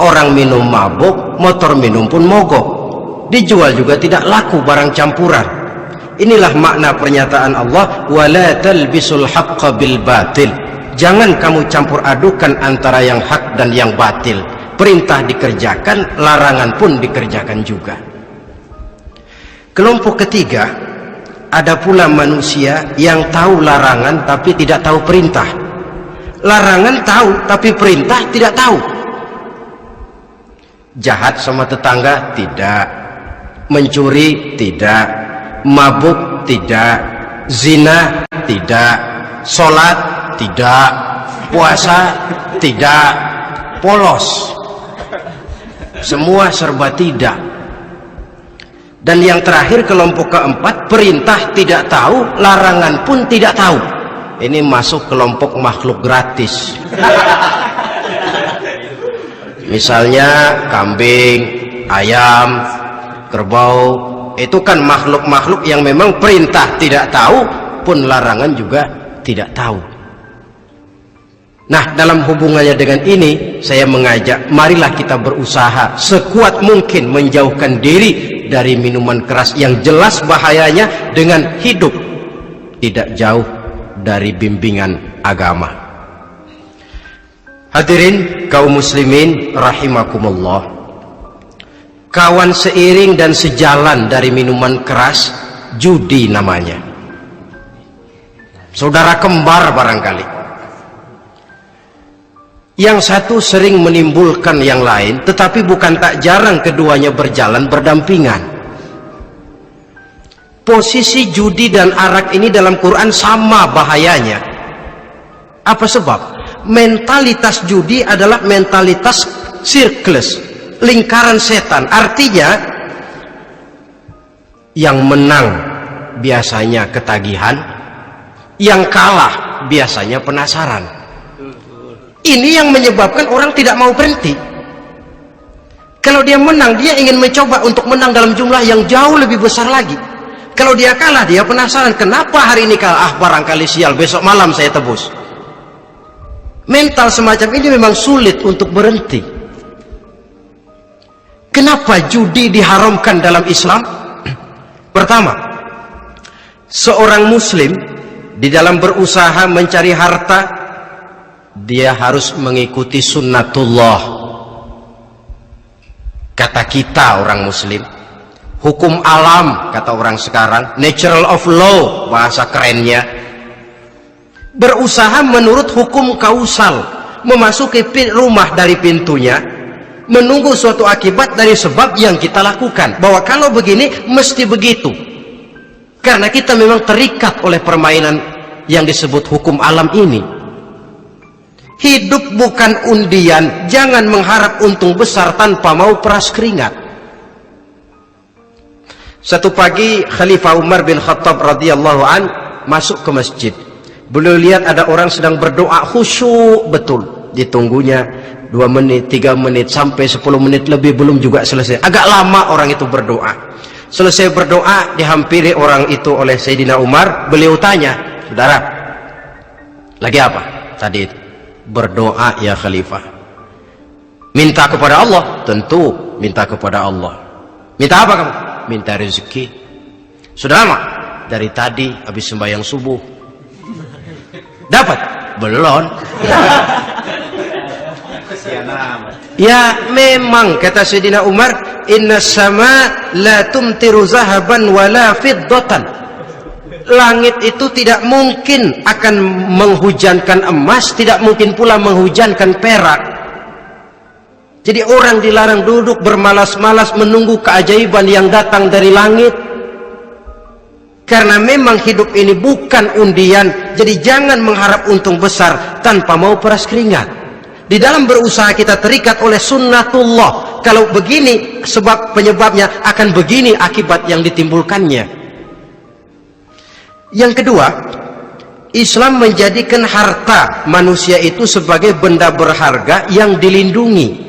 Speaker 1: Orang minum mabuk, motor minum pun mogok. Dijual juga tidak laku, barang campuran. Inilah makna pernyataan Allah, wala talbisul haqqa bil batil. Jangan kamu campur adukan antara yang hak dan yang batil. Perintah dikerjakan, larangan pun dikerjakan juga. Kelompok ketiga, ada pula manusia yang tahu larangan tapi tidak tahu perintah. Larangan tahu tapi perintah tidak tahu. Jahat sama tetangga tidak, mencuri tidak, mabuk tidak, zina tidak, sholat tidak, puasa tidak, polos, semua serba tidak. Dan yang terakhir, kelompok keempat, perintah tidak tahu, larangan pun tidak tahu. Ini masuk kelompok makhluk gratis. Misalnya kambing, ayam, kerbau, itu kan makhluk-makhluk yang memang perintah tidak tahu pun larangan juga tidak tahu. Nah, dalam hubungannya dengan ini, saya mengajak, marilah kita berusaha sekuat mungkin menjauhkan diri dari minuman keras yang jelas bahayanya dengan hidup tidak jauh dari bimbingan agama. Hadirin kaum muslimin rahimakumullah, kawan seiring dan sejalan dari minuman keras, judi namanya. Saudara kembar barangkali. Yang satu sering menimbulkan yang lain, tetapi bukan tak jarang keduanya berjalan berdampingan. Posisi judi dan arak ini dalam Quran sama bahayanya. Apa sebab? Mentalitas judi adalah mentalitas sirkeless, lingkaran setan. Artinya yang menang biasanya ketagihan, yang kalah biasanya penasaran. Ini yang menyebabkan orang tidak mau berhenti. Kalau dia menang, dia ingin mencoba untuk menang dalam jumlah yang jauh lebih besar lagi. Kalau dia kalah, dia penasaran, kenapa hari ini kalah? Barangkali sial, besok malam saya tebus. Mental semacam ini memang sulit untuk berhenti. Kenapa judi diharamkan dalam Islam? Pertama, seorang muslim di dalam berusaha mencari harta, dia harus mengikuti sunnatullah. Kata kita orang muslim, hukum alam kata orang sekarang, natural of law bahasa kerennya. Berusaha menurut hukum kausal, memasuki rumah dari pintunya, menunggu suatu akibat dari sebab yang kita lakukan, bahwa kalau begini mesti begitu, karena kita memang terikat oleh permainan yang disebut hukum alam ini. Hidup bukan undian, jangan mengharap untung besar tanpa mau peras keringat. Satu pagi Khalifah Umar bin Khattab radhiyallahu an masuk ke masjid. Beliau lihat ada orang sedang berdoa khusyuk betul. Ditunggunya 2 menit, 3 menit, sampai 10 menit lebih belum juga selesai. Agak lama orang itu berdoa. Selesai berdoa, dihampiri orang itu oleh Sayyidina Umar. Beliau tanya, saudara, lagi apa tadi itu? Berdoa ya Khalifah. Minta kepada Allah? Tentu minta kepada Allah. Minta apa kamu? Minta rezeki. Sudah lama? Dari tadi habis sembahyang subuh. Dapat? Belum. Ya memang kata Sayyidina Umar, inna sama la tumtiru zahaban wala fiddatan. Langit itu tidak mungkin akan menghujankan emas, tidak mungkin pula menghujankan perak. Jadi orang dilarang duduk bermalas-malas menunggu keajaiban yang datang dari langit. Karena memang hidup ini bukan undian, jadi jangan mengharap untung besar tanpa mau peras keringat. Di dalam berusaha kita terikat oleh sunnatullah. Kalau begini sebab penyebabnya, akan begini akibat yang ditimbulkannya. Yang kedua, Islam menjadikan harta manusia itu sebagai benda berharga yang dilindungi.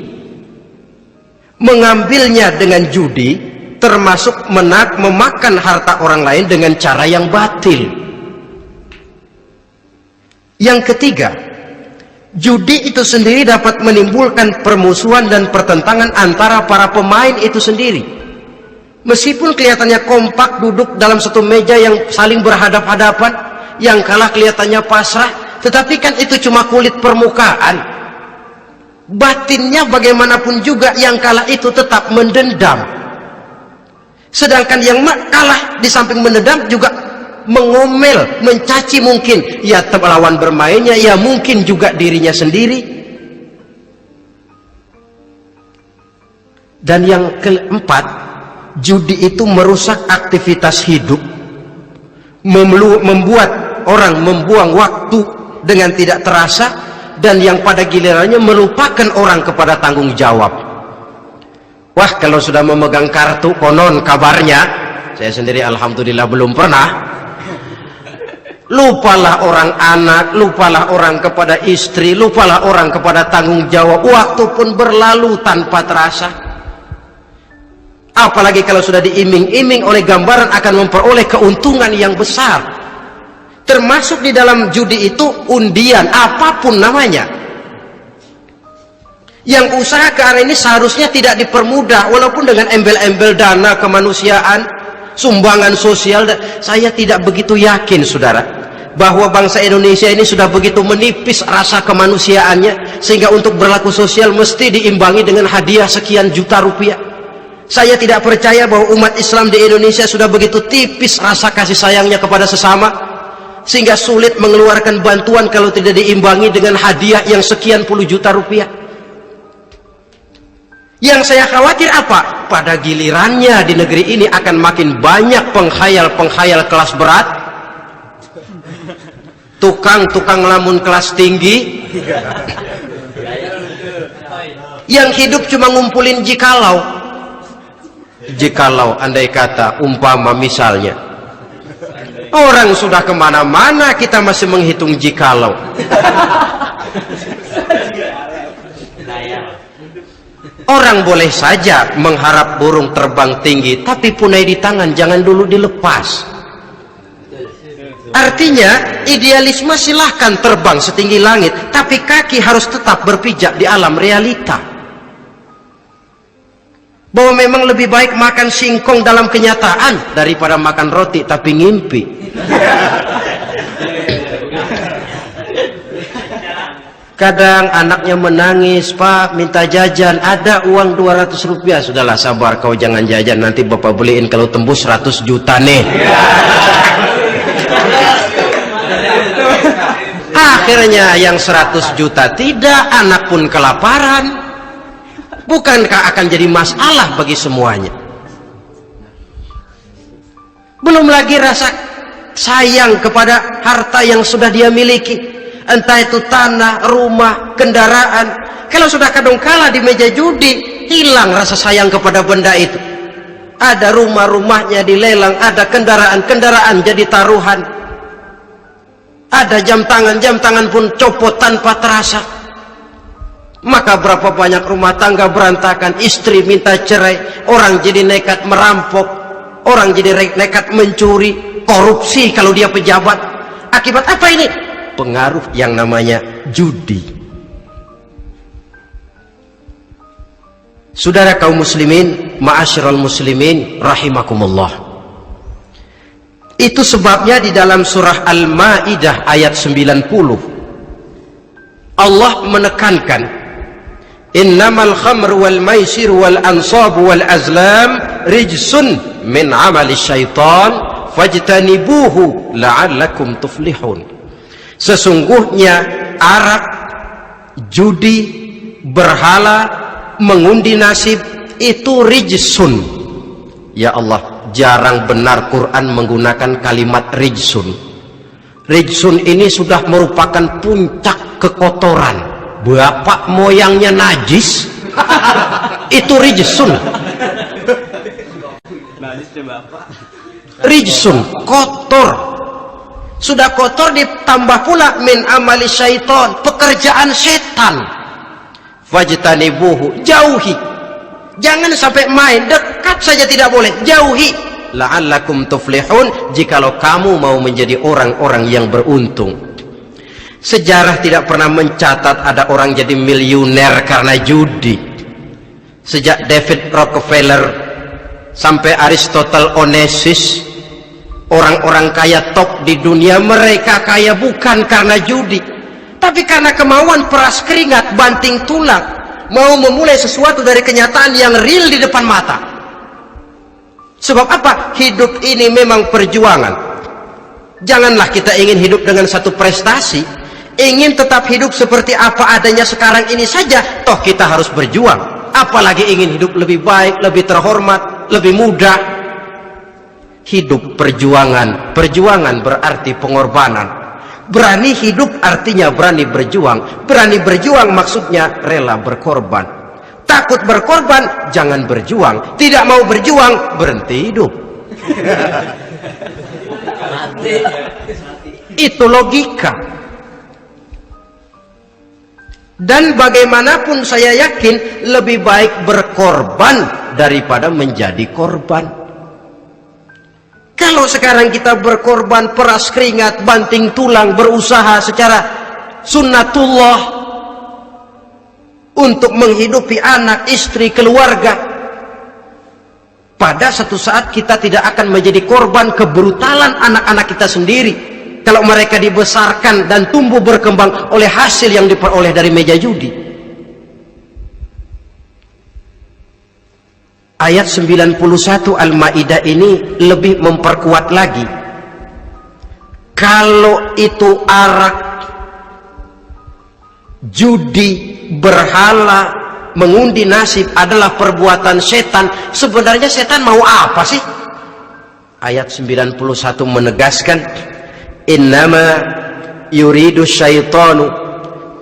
Speaker 1: Mengambilnya dengan judi termasuk memakan harta orang lain dengan cara yang batil. Yang ketiga, judi itu sendiri dapat menimbulkan permusuhan dan pertentangan antara para pemain itu sendiri. Meskipun kelihatannya kompak duduk dalam satu meja yang saling berhadap-hadapan, yang kalah kelihatannya pasrah, tetapi kan itu cuma kulit permukaan. Batinnya bagaimanapun juga yang kalah itu tetap mendendam. Sedangkan yang kalah di samping mendendam juga mengomel, mencaci mungkin ya lawan bermainnya, ya mungkin juga dirinya sendiri. Dan yang keempat, judi itu merusak aktivitas hidup, membuat orang membuang waktu dengan tidak terasa, dan yang pada gilirannya melupakan orang kepada tanggung jawab. Wah, kalau sudah memegang kartu, konon kabarnya, saya sendiri alhamdulillah belum pernah, lupalah orang anak, lupalah orang kepada istri, lupalah orang kepada tanggung jawab. Waktu pun berlalu tanpa terasa. Apalagi kalau sudah diiming-iming oleh gambaran akan memperoleh keuntungan yang besar. Termasuk di dalam judi itu undian, apapun namanya. Yang usaha ke arah ini seharusnya tidak dipermudah, walaupun dengan embel-embel dana kemanusiaan, sumbangan sosial. Saya tidak begitu yakin, saudara, bahwa bangsa Indonesia ini sudah begitu menipis rasa kemanusiaannya sehingga untuk berlaku sosial mesti diimbangi dengan hadiah sekian juta rupiah. Saya tidak percaya bahwa umat Islam di Indonesia sudah begitu tipis rasa kasih sayangnya kepada sesama sehingga sulit mengeluarkan bantuan kalau tidak diimbangi dengan hadiah yang sekian puluh juta rupiah. Yang saya khawatir apa? Pada gilirannya di negeri ini akan makin banyak penghayal-penghayal kelas berat, tukang-tukang lamun kelas tinggi, yang hidup cuma ngumpulin jikalau. Jikalau, andai kata, umpama misalnya, orang sudah kemana-mana kita masih menghitung jikalau. Orang boleh saja mengharap burung terbang tinggi, tapi punai di tangan jangan dulu dilepas. Artinya idealisme silahkan terbang setinggi langit, tapi kaki harus tetap berpijak di alam realita. Bahwa memang lebih baik makan singkong dalam kenyataan daripada makan roti tapi ngimpi. Kadang anaknya menangis, Pak minta jajan, ada uang 200 rupiah. Sudahlah sabar, kau jangan jajan, nanti bapak beliin kalau tembus 100 juta nih. Akhirnya yang 100 juta tidak, anak pun kelaparan. Bukankah akan jadi masalah bagi semuanya? Belum lagi rasa sayang kepada harta yang sudah dia miliki. Entah itu tanah, rumah, kendaraan. Kalau sudah kadungkala di meja judi, hilang rasa sayang kepada benda itu. Ada rumah-rumahnya dilelang, ada kendaraan-kendaraan jadi taruhan. Ada jam tangan pun copot tanpa terasa. Maka berapa banyak rumah tangga berantakan, istri minta cerai, orang jadi nekat merampok, orang jadi nekat mencuri, korupsi kalau dia pejabat. Akibat apa ini? Pengaruh yang namanya judi. Saudara kaum muslimin, ma'asyiral muslimin rahimakumullah. Itu sebabnya di dalam surah Al-Maidah ayat 90 Allah menekankan, innamal khamru wal maisir wal ansab wal azlam rijsun min amali syaitan fajtanibuhu la'allakum tuflihun. Sesungguhnya arak, judi, berhala, mengundi nasib itu rijsun. Ya Allah, jarang benar Quran menggunakan kalimat rijsun. Rijsun ini sudah merupakan puncak kekotoran. Bapak moyangnya najis, itu rijsun. Rijsun, kotor. Sudah kotor ditambah pula min amali syaitan, pekerjaan setan. Fajtanibuhu, jauhi. Jangan sampai main, dekat saja tidak boleh, jauhi. La'allakum tuflihun, jikalau kamu mau menjadi orang-orang yang beruntung. Sejarah tidak pernah mencatat ada orang jadi miliuner karena judi. Sejak David Rockefeller sampai Aristotle Onassis, orang-orang kaya top di dunia, mereka kaya bukan karena judi, tapi karena kemauan peras keringat, banting tulang, mau memulai sesuatu dari kenyataan yang real di depan mata. Sebab apa? Hidup ini memang perjuangan. Janganlah kita ingin hidup dengan satu prestasi, ingin tetap hidup seperti apa adanya sekarang ini saja, toh kita harus berjuang. Apalagi ingin hidup lebih baik, lebih terhormat, lebih mudah. Hidup perjuangan, perjuangan berarti pengorbanan. Berani hidup artinya berani berjuang. Berani berjuang maksudnya rela berkorban. Takut berkorban, jangan berjuang. Tidak mau berjuang, berhenti hidup. Itu logika. Dan bagaimanapun saya yakin lebih baik berkorban daripada menjadi korban. Kalau sekarang kita berkorban, peras keringat, banting tulang, berusaha secara sunnatullah untuk menghidupi anak, istri, keluarga. Pada satu saat kita tidak akan menjadi korban kebrutalan anak-anak kita sendiri kalau mereka dibesarkan dan tumbuh berkembang oleh hasil yang diperoleh dari meja judi. Ayat 91 Al-Maidah ini lebih memperkuat lagi. Kalau itu arak, judi, berhala, mengundi nasib adalah perbuatan setan, sebenarnya setan mau apa sih? Ayat 91 menegaskan, innama yuridu syaitanu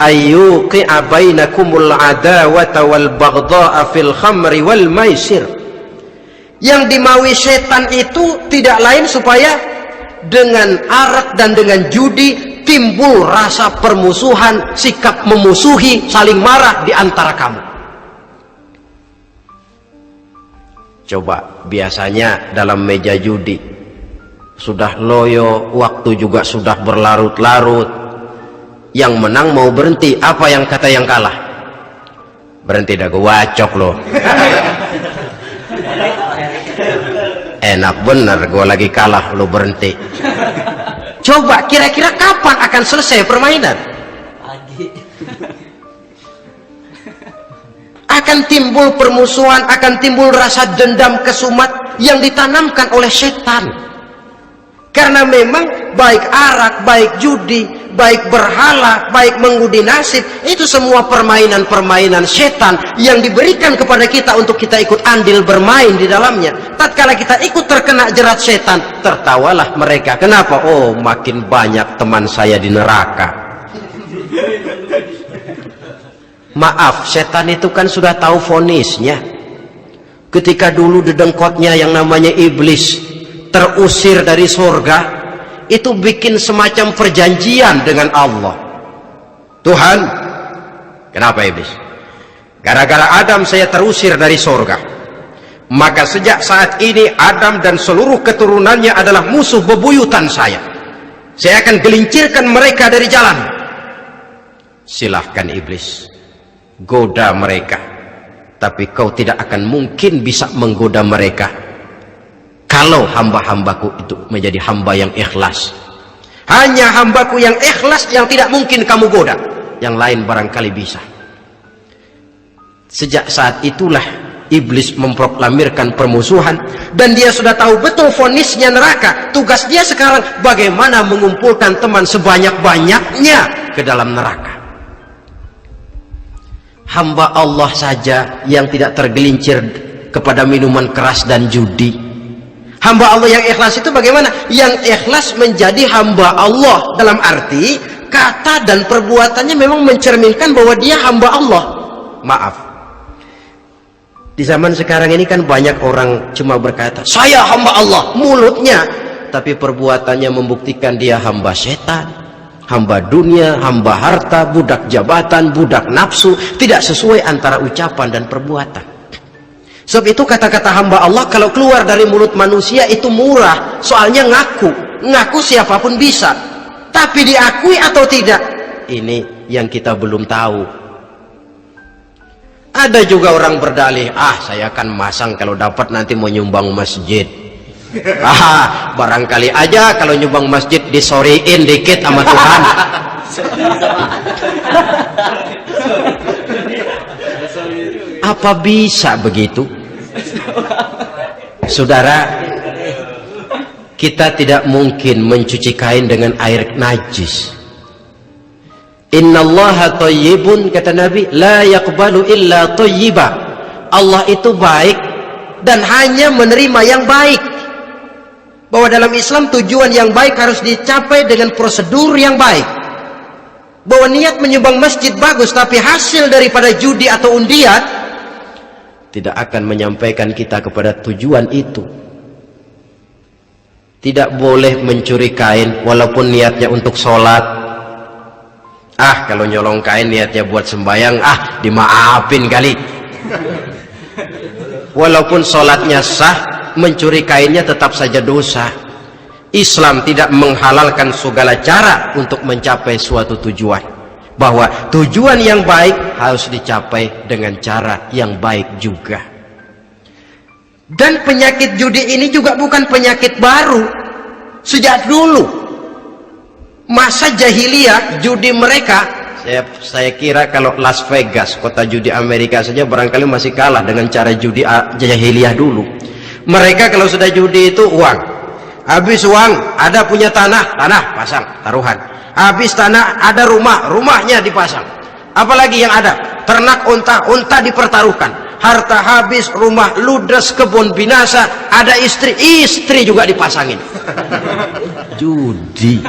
Speaker 1: ayyuqi'a bainakumul adawata wal baghdha'a fil khamri wal maisir. Yang dimaui setan itu tidak lain supaya dengan arak dan dengan judi timbul rasa permusuhan, sikap memusuhi, saling marah di antara kamu. Coba, biasanya dalam meja judi sudah loyo, waktu juga sudah berlarut-larut. Yang menang mau berhenti, apa yang kata yang kalah? Berhenti dah, gua wacok loh. Enak bener, gua lagi kalah, lo berhenti. Coba, kira-kira kapan akan selesai permainan? Akan timbul permusuhan, akan timbul rasa dendam, kesumat yang ditanamkan oleh setan. Karena memang baik arak, baik judi, baik berhala, baik mengundi nasib, itu semua permainan-permainan setan yang diberikan kepada kita untuk kita ikut andil bermain di dalamnya. Tatkala kita ikut terkena jerat setan, tertawalah mereka. Kenapa? Oh, makin banyak teman saya di neraka. Maaf, setan itu kan sudah tahu vonisnya. Ketika dulu dedengkotnya yang namanya iblis terusir dari surga, itu bikin semacam perjanjian dengan Allah. Tuhan, kenapa iblis? Gara-gara Adam saya terusir dari surga. Maka sejak saat ini Adam dan seluruh keturunannya adalah musuh bebuyutan saya. Saya akan gelincirkan mereka dari jalan. Silahkan iblis, goda mereka, tapi kau tidak akan mungkin bisa menggoda mereka kalau hamba-hambaku itu menjadi hamba yang ikhlas. Hanya hambaku yang ikhlas yang tidak mungkin kamu goda, yang lain barangkali bisa. Sejak saat itulah iblis memproklamirkan permusuhan, dan dia sudah tahu betul vonisnya neraka. Tugas dia sekarang bagaimana mengumpulkan teman sebanyak-banyaknya ke dalam neraka. Hamba Allah saja yang tidak tergelincir kepada minuman keras dan judi. Hamba Allah yang ikhlas itu bagaimana? Yang ikhlas menjadi hamba Allah, dalam arti kata dan perbuatannya memang mencerminkan bahwa dia hamba Allah. Maaf, di zaman sekarang ini kan banyak orang cuma berkata saya hamba Allah mulutnya, tapi perbuatannya membuktikan dia hamba setan, hamba dunia, hamba harta, budak jabatan, budak nafsu. Tidak sesuai antara ucapan dan perbuatan. Sebab itu kata-kata hamba Allah kalau keluar dari mulut manusia itu murah, soalnya ngaku siapapun bisa. Tapi diakui atau tidak, ini yang kita belum tahu. Ada juga orang berdalih, saya akan masang kalau dapat nanti mau nyumbang masjid. Barangkali aja kalau nyumbang masjid disoriin dikit sama Tuhan. Apa bisa begitu? Saudara, kita tidak mungkin mencuci kain dengan air najis. Innallaha thayyibun, kata Nabi, la yaqbalu illa thayyiba. Allah itu baik dan hanya menerima yang baik. Bahwa dalam Islam tujuan yang baik harus dicapai dengan prosedur yang baik. Bahwa niat menyumbang masjid bagus, tapi hasil daripada judi atau undian tidak akan menyampaikan kita kepada tujuan itu. Tidak boleh mencuri kain walaupun niatnya untuk sholat. Kalau nyolong kain niatnya buat sembahyang, dimaafin kali. Walaupun sholatnya sah, mencuri kainnya tetap saja dosa. Islam tidak menghalalkan segala cara untuk mencapai suatu tujuan. bahwa tujuan yang baik harus dicapai dengan cara yang baik juga. Dan penyakit judi ini juga bukan penyakit baru. Sejak dulu masa jahiliyah judi mereka, saya kira kalau Las Vegas, kota judi Amerika saja barangkali masih kalah dengan cara judi jahiliyah dulu. Mereka kalau sudah judi itu uang, habis uang ada punya tanah pasang taruhan, habis tanah ada rumahnya dipasang, apalagi yang ada ternak unta dipertaruhkan, harta habis, rumah ludes, kebun binasa, ada istri juga dipasangin. Judi.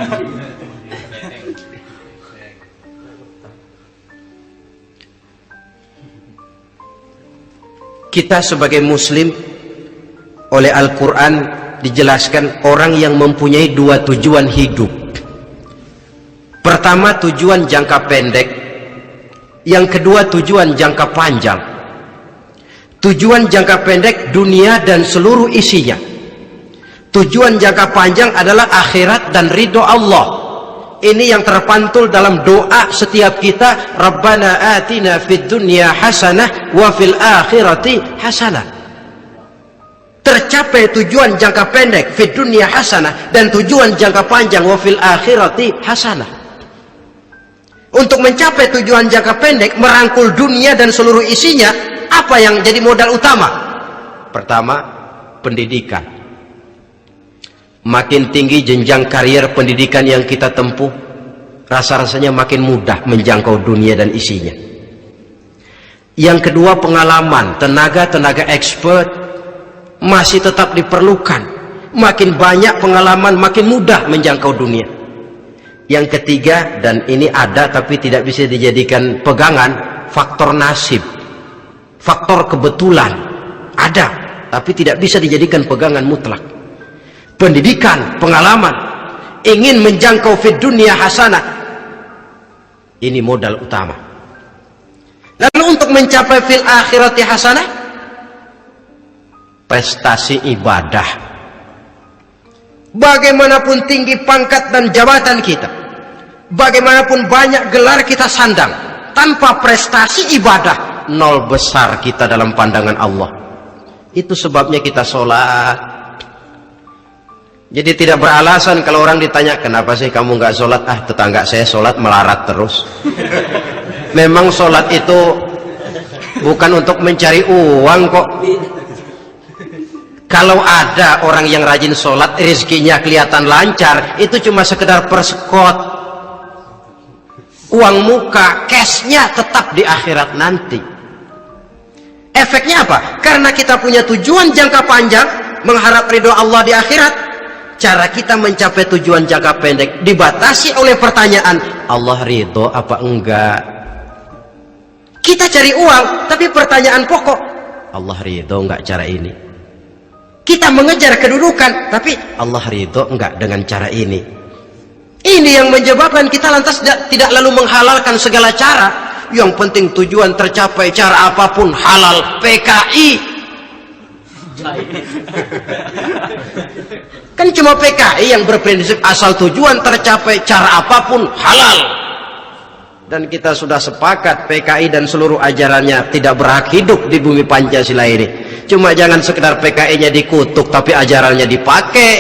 Speaker 1: Kita sebagai muslim oleh Al-Quran dijelaskan orang yang mempunyai dua tujuan hidup. Pertama tujuan jangka pendek, yang kedua tujuan jangka panjang. Tujuan jangka pendek dunia dan seluruh isinya. Tujuan jangka panjang adalah akhirat dan ridho Allah. Ini yang terpantul dalam doa setiap kita, Rabbana atina fid dunya hasanah wa fil akhirati hasanah. Tercapai tujuan jangka pendek fid dunya hasanah dan tujuan jangka panjang wa fil akhirati hasanah. Untuk mencapai tujuan jangka pendek, merangkul dunia dan seluruh isinya, apa yang jadi modal utama? Pertama, pendidikan. Makin tinggi jenjang karier pendidikan yang kita tempuh, rasa-rasanya makin mudah menjangkau dunia dan isinya. Yang kedua, pengalaman, tenaga expert masih tetap diperlukan. Makin banyak pengalaman, makin mudah menjangkau dunia. Yang ketiga, dan ini ada tapi tidak bisa dijadikan pegangan, faktor nasib, faktor kebetulan ada tapi tidak bisa dijadikan pegangan mutlak. Pendidikan, pengalaman, ingin menjangkau fid dunia hasanah, ini modal utama. Lalu untuk mencapai fil akhirati hasanah, prestasi ibadah. Bagaimanapun tinggi pangkat dan jabatan kita, bagaimanapun banyak gelar kita sandang, tanpa prestasi ibadah, nol besar kita dalam pandangan Allah. Itu sebabnya kita sholat. Jadi tidak beralasan kalau orang ditanya, kenapa sih kamu nggak sholat? Tetangga saya sholat melarat terus. Memang sholat itu bukan untuk mencari uang kok. Kalau ada orang yang rajin sholat, rezekinya kelihatan lancar, itu cuma sekedar persekot. Uang muka, cashnya tetap di akhirat nanti. Efeknya apa? Karena kita punya tujuan jangka panjang, mengharap ridho Allah di akhirat. Cara kita mencapai tujuan jangka pendek dibatasi oleh pertanyaan, Allah ridho apa enggak? Kita cari uang, tapi pertanyaan pokok, Allah ridho enggak cara ini? Kita mengejar kedudukan, tapi Allah ridho enggak dengan cara ini? Ini yang menyebabkan kita lantas tidak lalu menghalalkan segala cara. Yang penting tujuan tercapai, cara apapun halal, PKI. Kan cuma PKI yang berprinsip asal tujuan tercapai, cara apapun halal. Dan kita sudah sepakat PKI dan seluruh ajarannya tidak berhak hidup di bumi Pancasila ini. Cuma jangan sekedar PKI-nya dikutuk tapi ajarannya dipakai.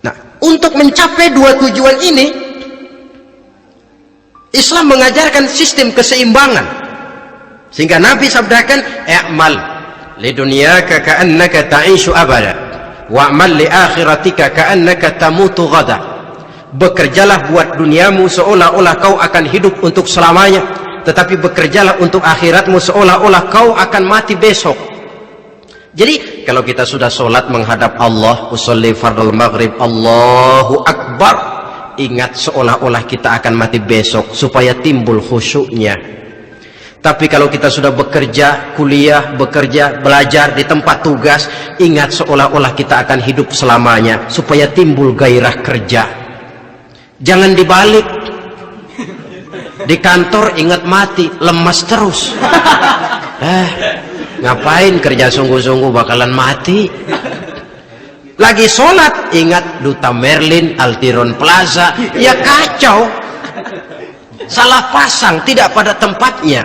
Speaker 1: Nah, untuk mencapai dua tujuan ini, Islam mengajarkan sistem keseimbangan. Sehingga Nabi sabdakan, "I'mal li dunyaka ka'annaka ta'ishu abada, wa'mal li akhiratika ka'annaka tamutu ghada." Bekerjalah buat duniamu seolah-olah kau akan hidup untuk selamanya, tetapi bekerjalah untuk akhiratmu seolah-olah kau akan mati besok. Jadi kalau kita sudah sholat menghadap Allah, usolli fardul maghrib, Allahu Akbar, ingat seolah-olah kita akan mati besok supaya timbul khusyuknya. Tapi kalau kita sudah bekerja, kuliah, bekerja, belajar di tempat tugas, ingat seolah-olah kita akan hidup selamanya supaya timbul gairah kerja. Jangan dibalik. Di kantor ingat mati, lemas terus. Ngapain kerja sungguh-sungguh bakalan mati. Lagi sholat ingat Duta Merlin, Altiron Plaza, ya kacau. Salah pasang, tidak pada tempatnya.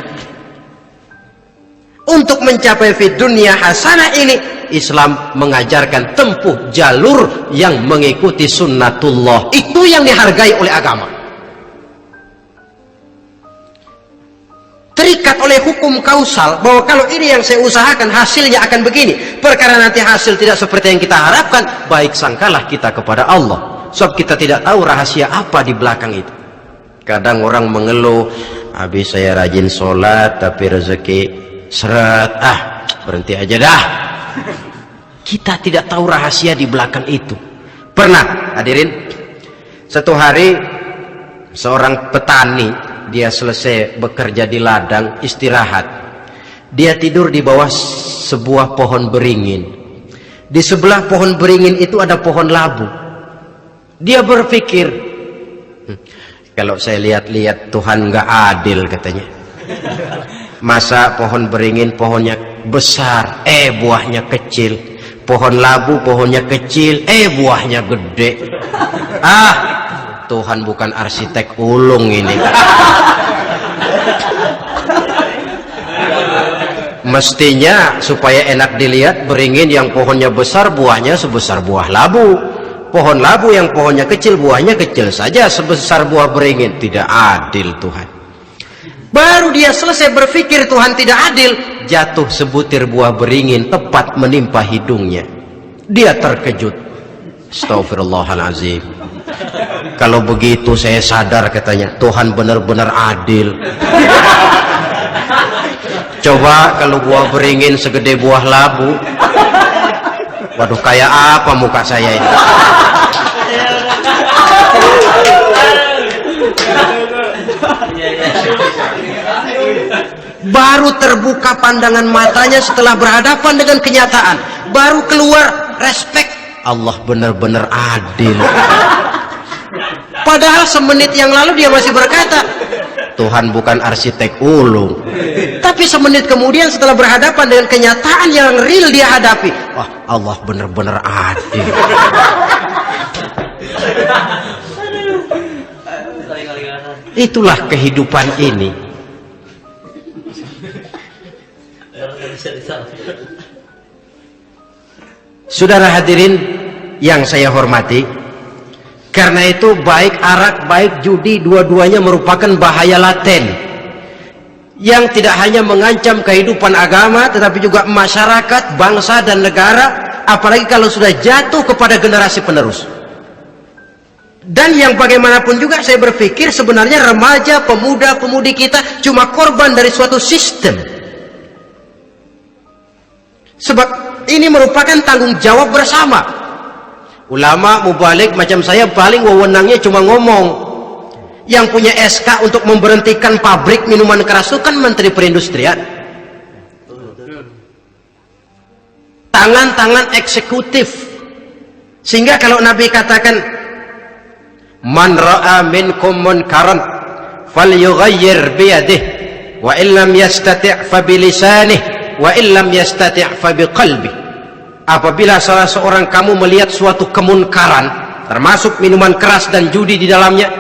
Speaker 1: Untuk mencapai fid dunya hasanah ini, Islam mengajarkan tempuh jalur yang mengikuti sunnatullah. Itu yang dihargai oleh agama. Terikat oleh hukum kausal bahwa kalau ini yang saya usahakan hasilnya akan begini. Perkara nanti hasil tidak seperti yang kita harapkan, baik sangkalah kita kepada Allah. Sebab kita tidak tahu rahasia apa di belakang itu. Kadang orang mengeluh, habis saya rajin sholat tapi rezeki seret, berhenti aja dah. Kita tidak tahu rahasia di belakang itu. Pernah hadirin, satu hari seorang petani, dia selesai bekerja di ladang, istirahat. Dia tidur di bawah sebuah pohon beringin. Di sebelah pohon beringin itu ada pohon labu. Dia berpikir, kalau saya lihat-lihat Tuhan nggak adil katanya. Masa pohon beringin pohonnya besar, buahnya kecil. Pohon labu pohonnya kecil, buahnya gede. Tuhan bukan arsitek ulung ini. Mestinya supaya enak dilihat, beringin yang pohonnya besar buahnya sebesar buah labu. Pohon labu yang pohonnya kecil buahnya kecil saja sebesar buah beringin. Tidak adil Tuhan. Baru dia selesai berpikir Tuhan tidak adil, jatuh sebutir buah beringin tepat menimpa hidungnya. Dia terkejut. Astagfirullahaladzim. Kalau begitu saya sadar katanya, Tuhan benar-benar adil. Coba kalau buah beringin segede buah labu, waduh kayak apa muka saya ini. Baru terbuka pandangan matanya setelah berhadapan dengan kenyataan. Baru keluar respek. Allah benar-benar adil. Padahal semenit yang lalu dia masih berkata, Tuhan bukan arsitek ulung. Tapi semenit kemudian setelah berhadapan dengan kenyataan yang real dia hadapi, wah Allah benar-benar adil. Itulah kehidupan ini. Saudara hadirin yang saya hormati, karena itu baik arak baik judi dua-duanya merupakan bahaya laten yang tidak hanya mengancam kehidupan agama tetapi juga masyarakat, bangsa dan negara, apalagi kalau sudah jatuh kepada generasi penerus. Dan yang bagaimanapun juga saya berpikir sebenarnya remaja, pemuda, pemudi kita cuma korban dari suatu sistem. Sebab ini merupakan tanggung jawab bersama. Ulama mubalik macam saya paling wewenangnya cuma ngomong. Yang punya SK untuk memberhentikan pabrik minuman keras itu kan Menteri Perindustrian. Tangan-tangan eksekutif. Sehingga kalau Nabi katakan, man ra'a minkum munkaran falyughayyir biyadihi wa illam yastati' fa bilisanihi wa illam yastati' fa biqalbihi. Apabila salah seorang kamu melihat suatu kemunkaran, termasuk minuman keras dan judi di dalamnya,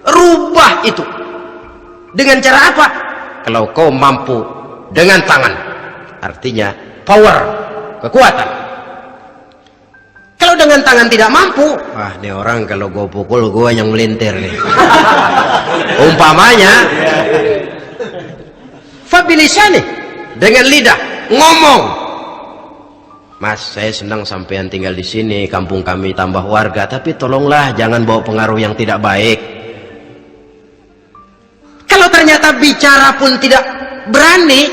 Speaker 1: rubah itu. Dengan cara apa? Kalau kau mampu dengan tangan, artinya power, kekuatan. Kalau dengan tangan tidak mampu, wah ini orang kalau gue pukul gue yang melintir nih. Umpamanya fabilisani, dengan lidah ngomong, Mas saya senang sampean tinggal di sini, kampung kami tambah warga, tapi tolonglah jangan bawa pengaruh yang tidak baik. Kalau ternyata bicara pun tidak berani,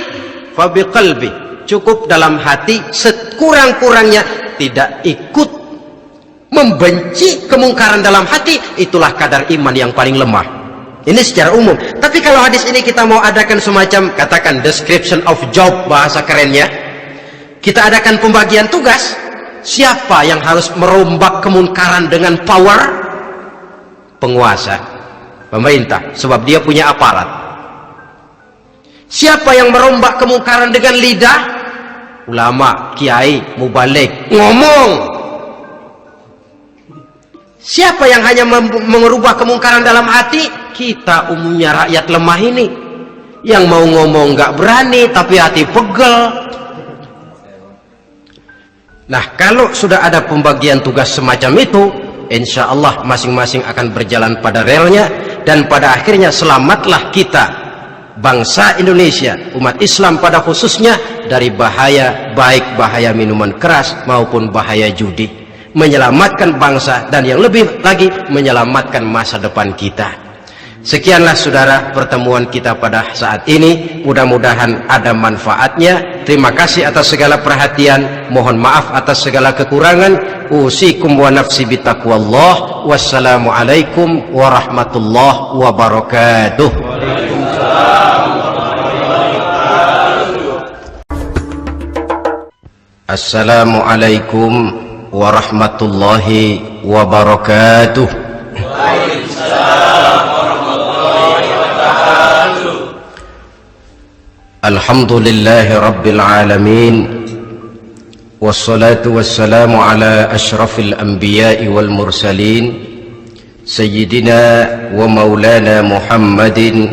Speaker 1: fabiqalbi, cukup dalam hati, sekurang-kurangnya tidak ikut membenci kemungkaran dalam hati, itulah kadar iman yang paling lemah. Ini secara umum. Tapi kalau hadis ini kita mau adakan semacam, katakan description of job bahasa kerennya, kita adakan pembagian tugas. Siapa yang harus merombak kemungkaran dengan power? Penguasa, pemerintah, sebab dia punya aparat. Siapa yang merombak kemungkaran dengan lidah? Ulama, kiai, mubalik, ngomong. Siapa yang hanya mengubah kemungkaran dalam hati? Kita umumnya rakyat lemah ini, yang mau ngomong nggak berani tapi hati pegel. Nah, kalau sudah ada pembagian tugas semacam itu, insya Allah masing-masing akan berjalan pada relnya, dan pada akhirnya selamatlah kita, bangsa Indonesia, umat Islam pada khususnya, dari bahaya, baik bahaya minuman keras maupun bahaya judi. Menyelamatkan bangsa, dan yang lebih lagi menyelamatkan masa depan kita. Sekianlah saudara pertemuan kita pada saat ini, mudah-mudahan ada manfaatnya. Terima kasih atas segala perhatian, mohon maaf atas segala kekurangan. Usikum wa nafsi bitaqwallah. Wassalamualaikum warahmatullahi wabarakatuh. Assalamualaikum warahmatullahi wabarakatuh.
Speaker 2: Waalaikumsalam warahmatullahi wabarakatuh.
Speaker 1: Alhamdulillahi rabbil alamin, wassalatu wassalamu ala ashrafil anbiya'i wal mursalin, sayyidina wa maulana Muhammadin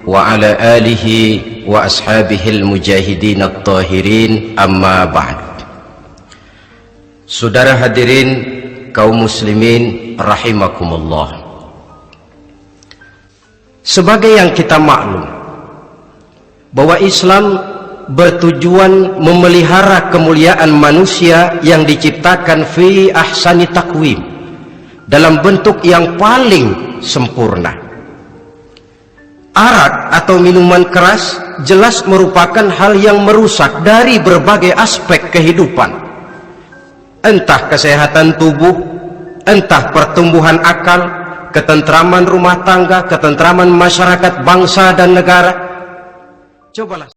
Speaker 1: wa ala alihi wa ashabihil mujahidin at-tahirin, amma ba'd. Saudara hadirin kaum muslimin rahimakumullah. Sebagai yang kita maklum bahwa Islam bertujuan memelihara kemuliaan manusia yang diciptakan fi ahsani taqwim, dalam bentuk yang paling sempurna. Arak atau minuman keras jelas merupakan hal yang merusak dari berbagai aspek kehidupan, entah kesehatan tubuh, entah pertumbuhan akal, ketentraman rumah tangga, ketentraman masyarakat, bangsa dan negara. Cobalah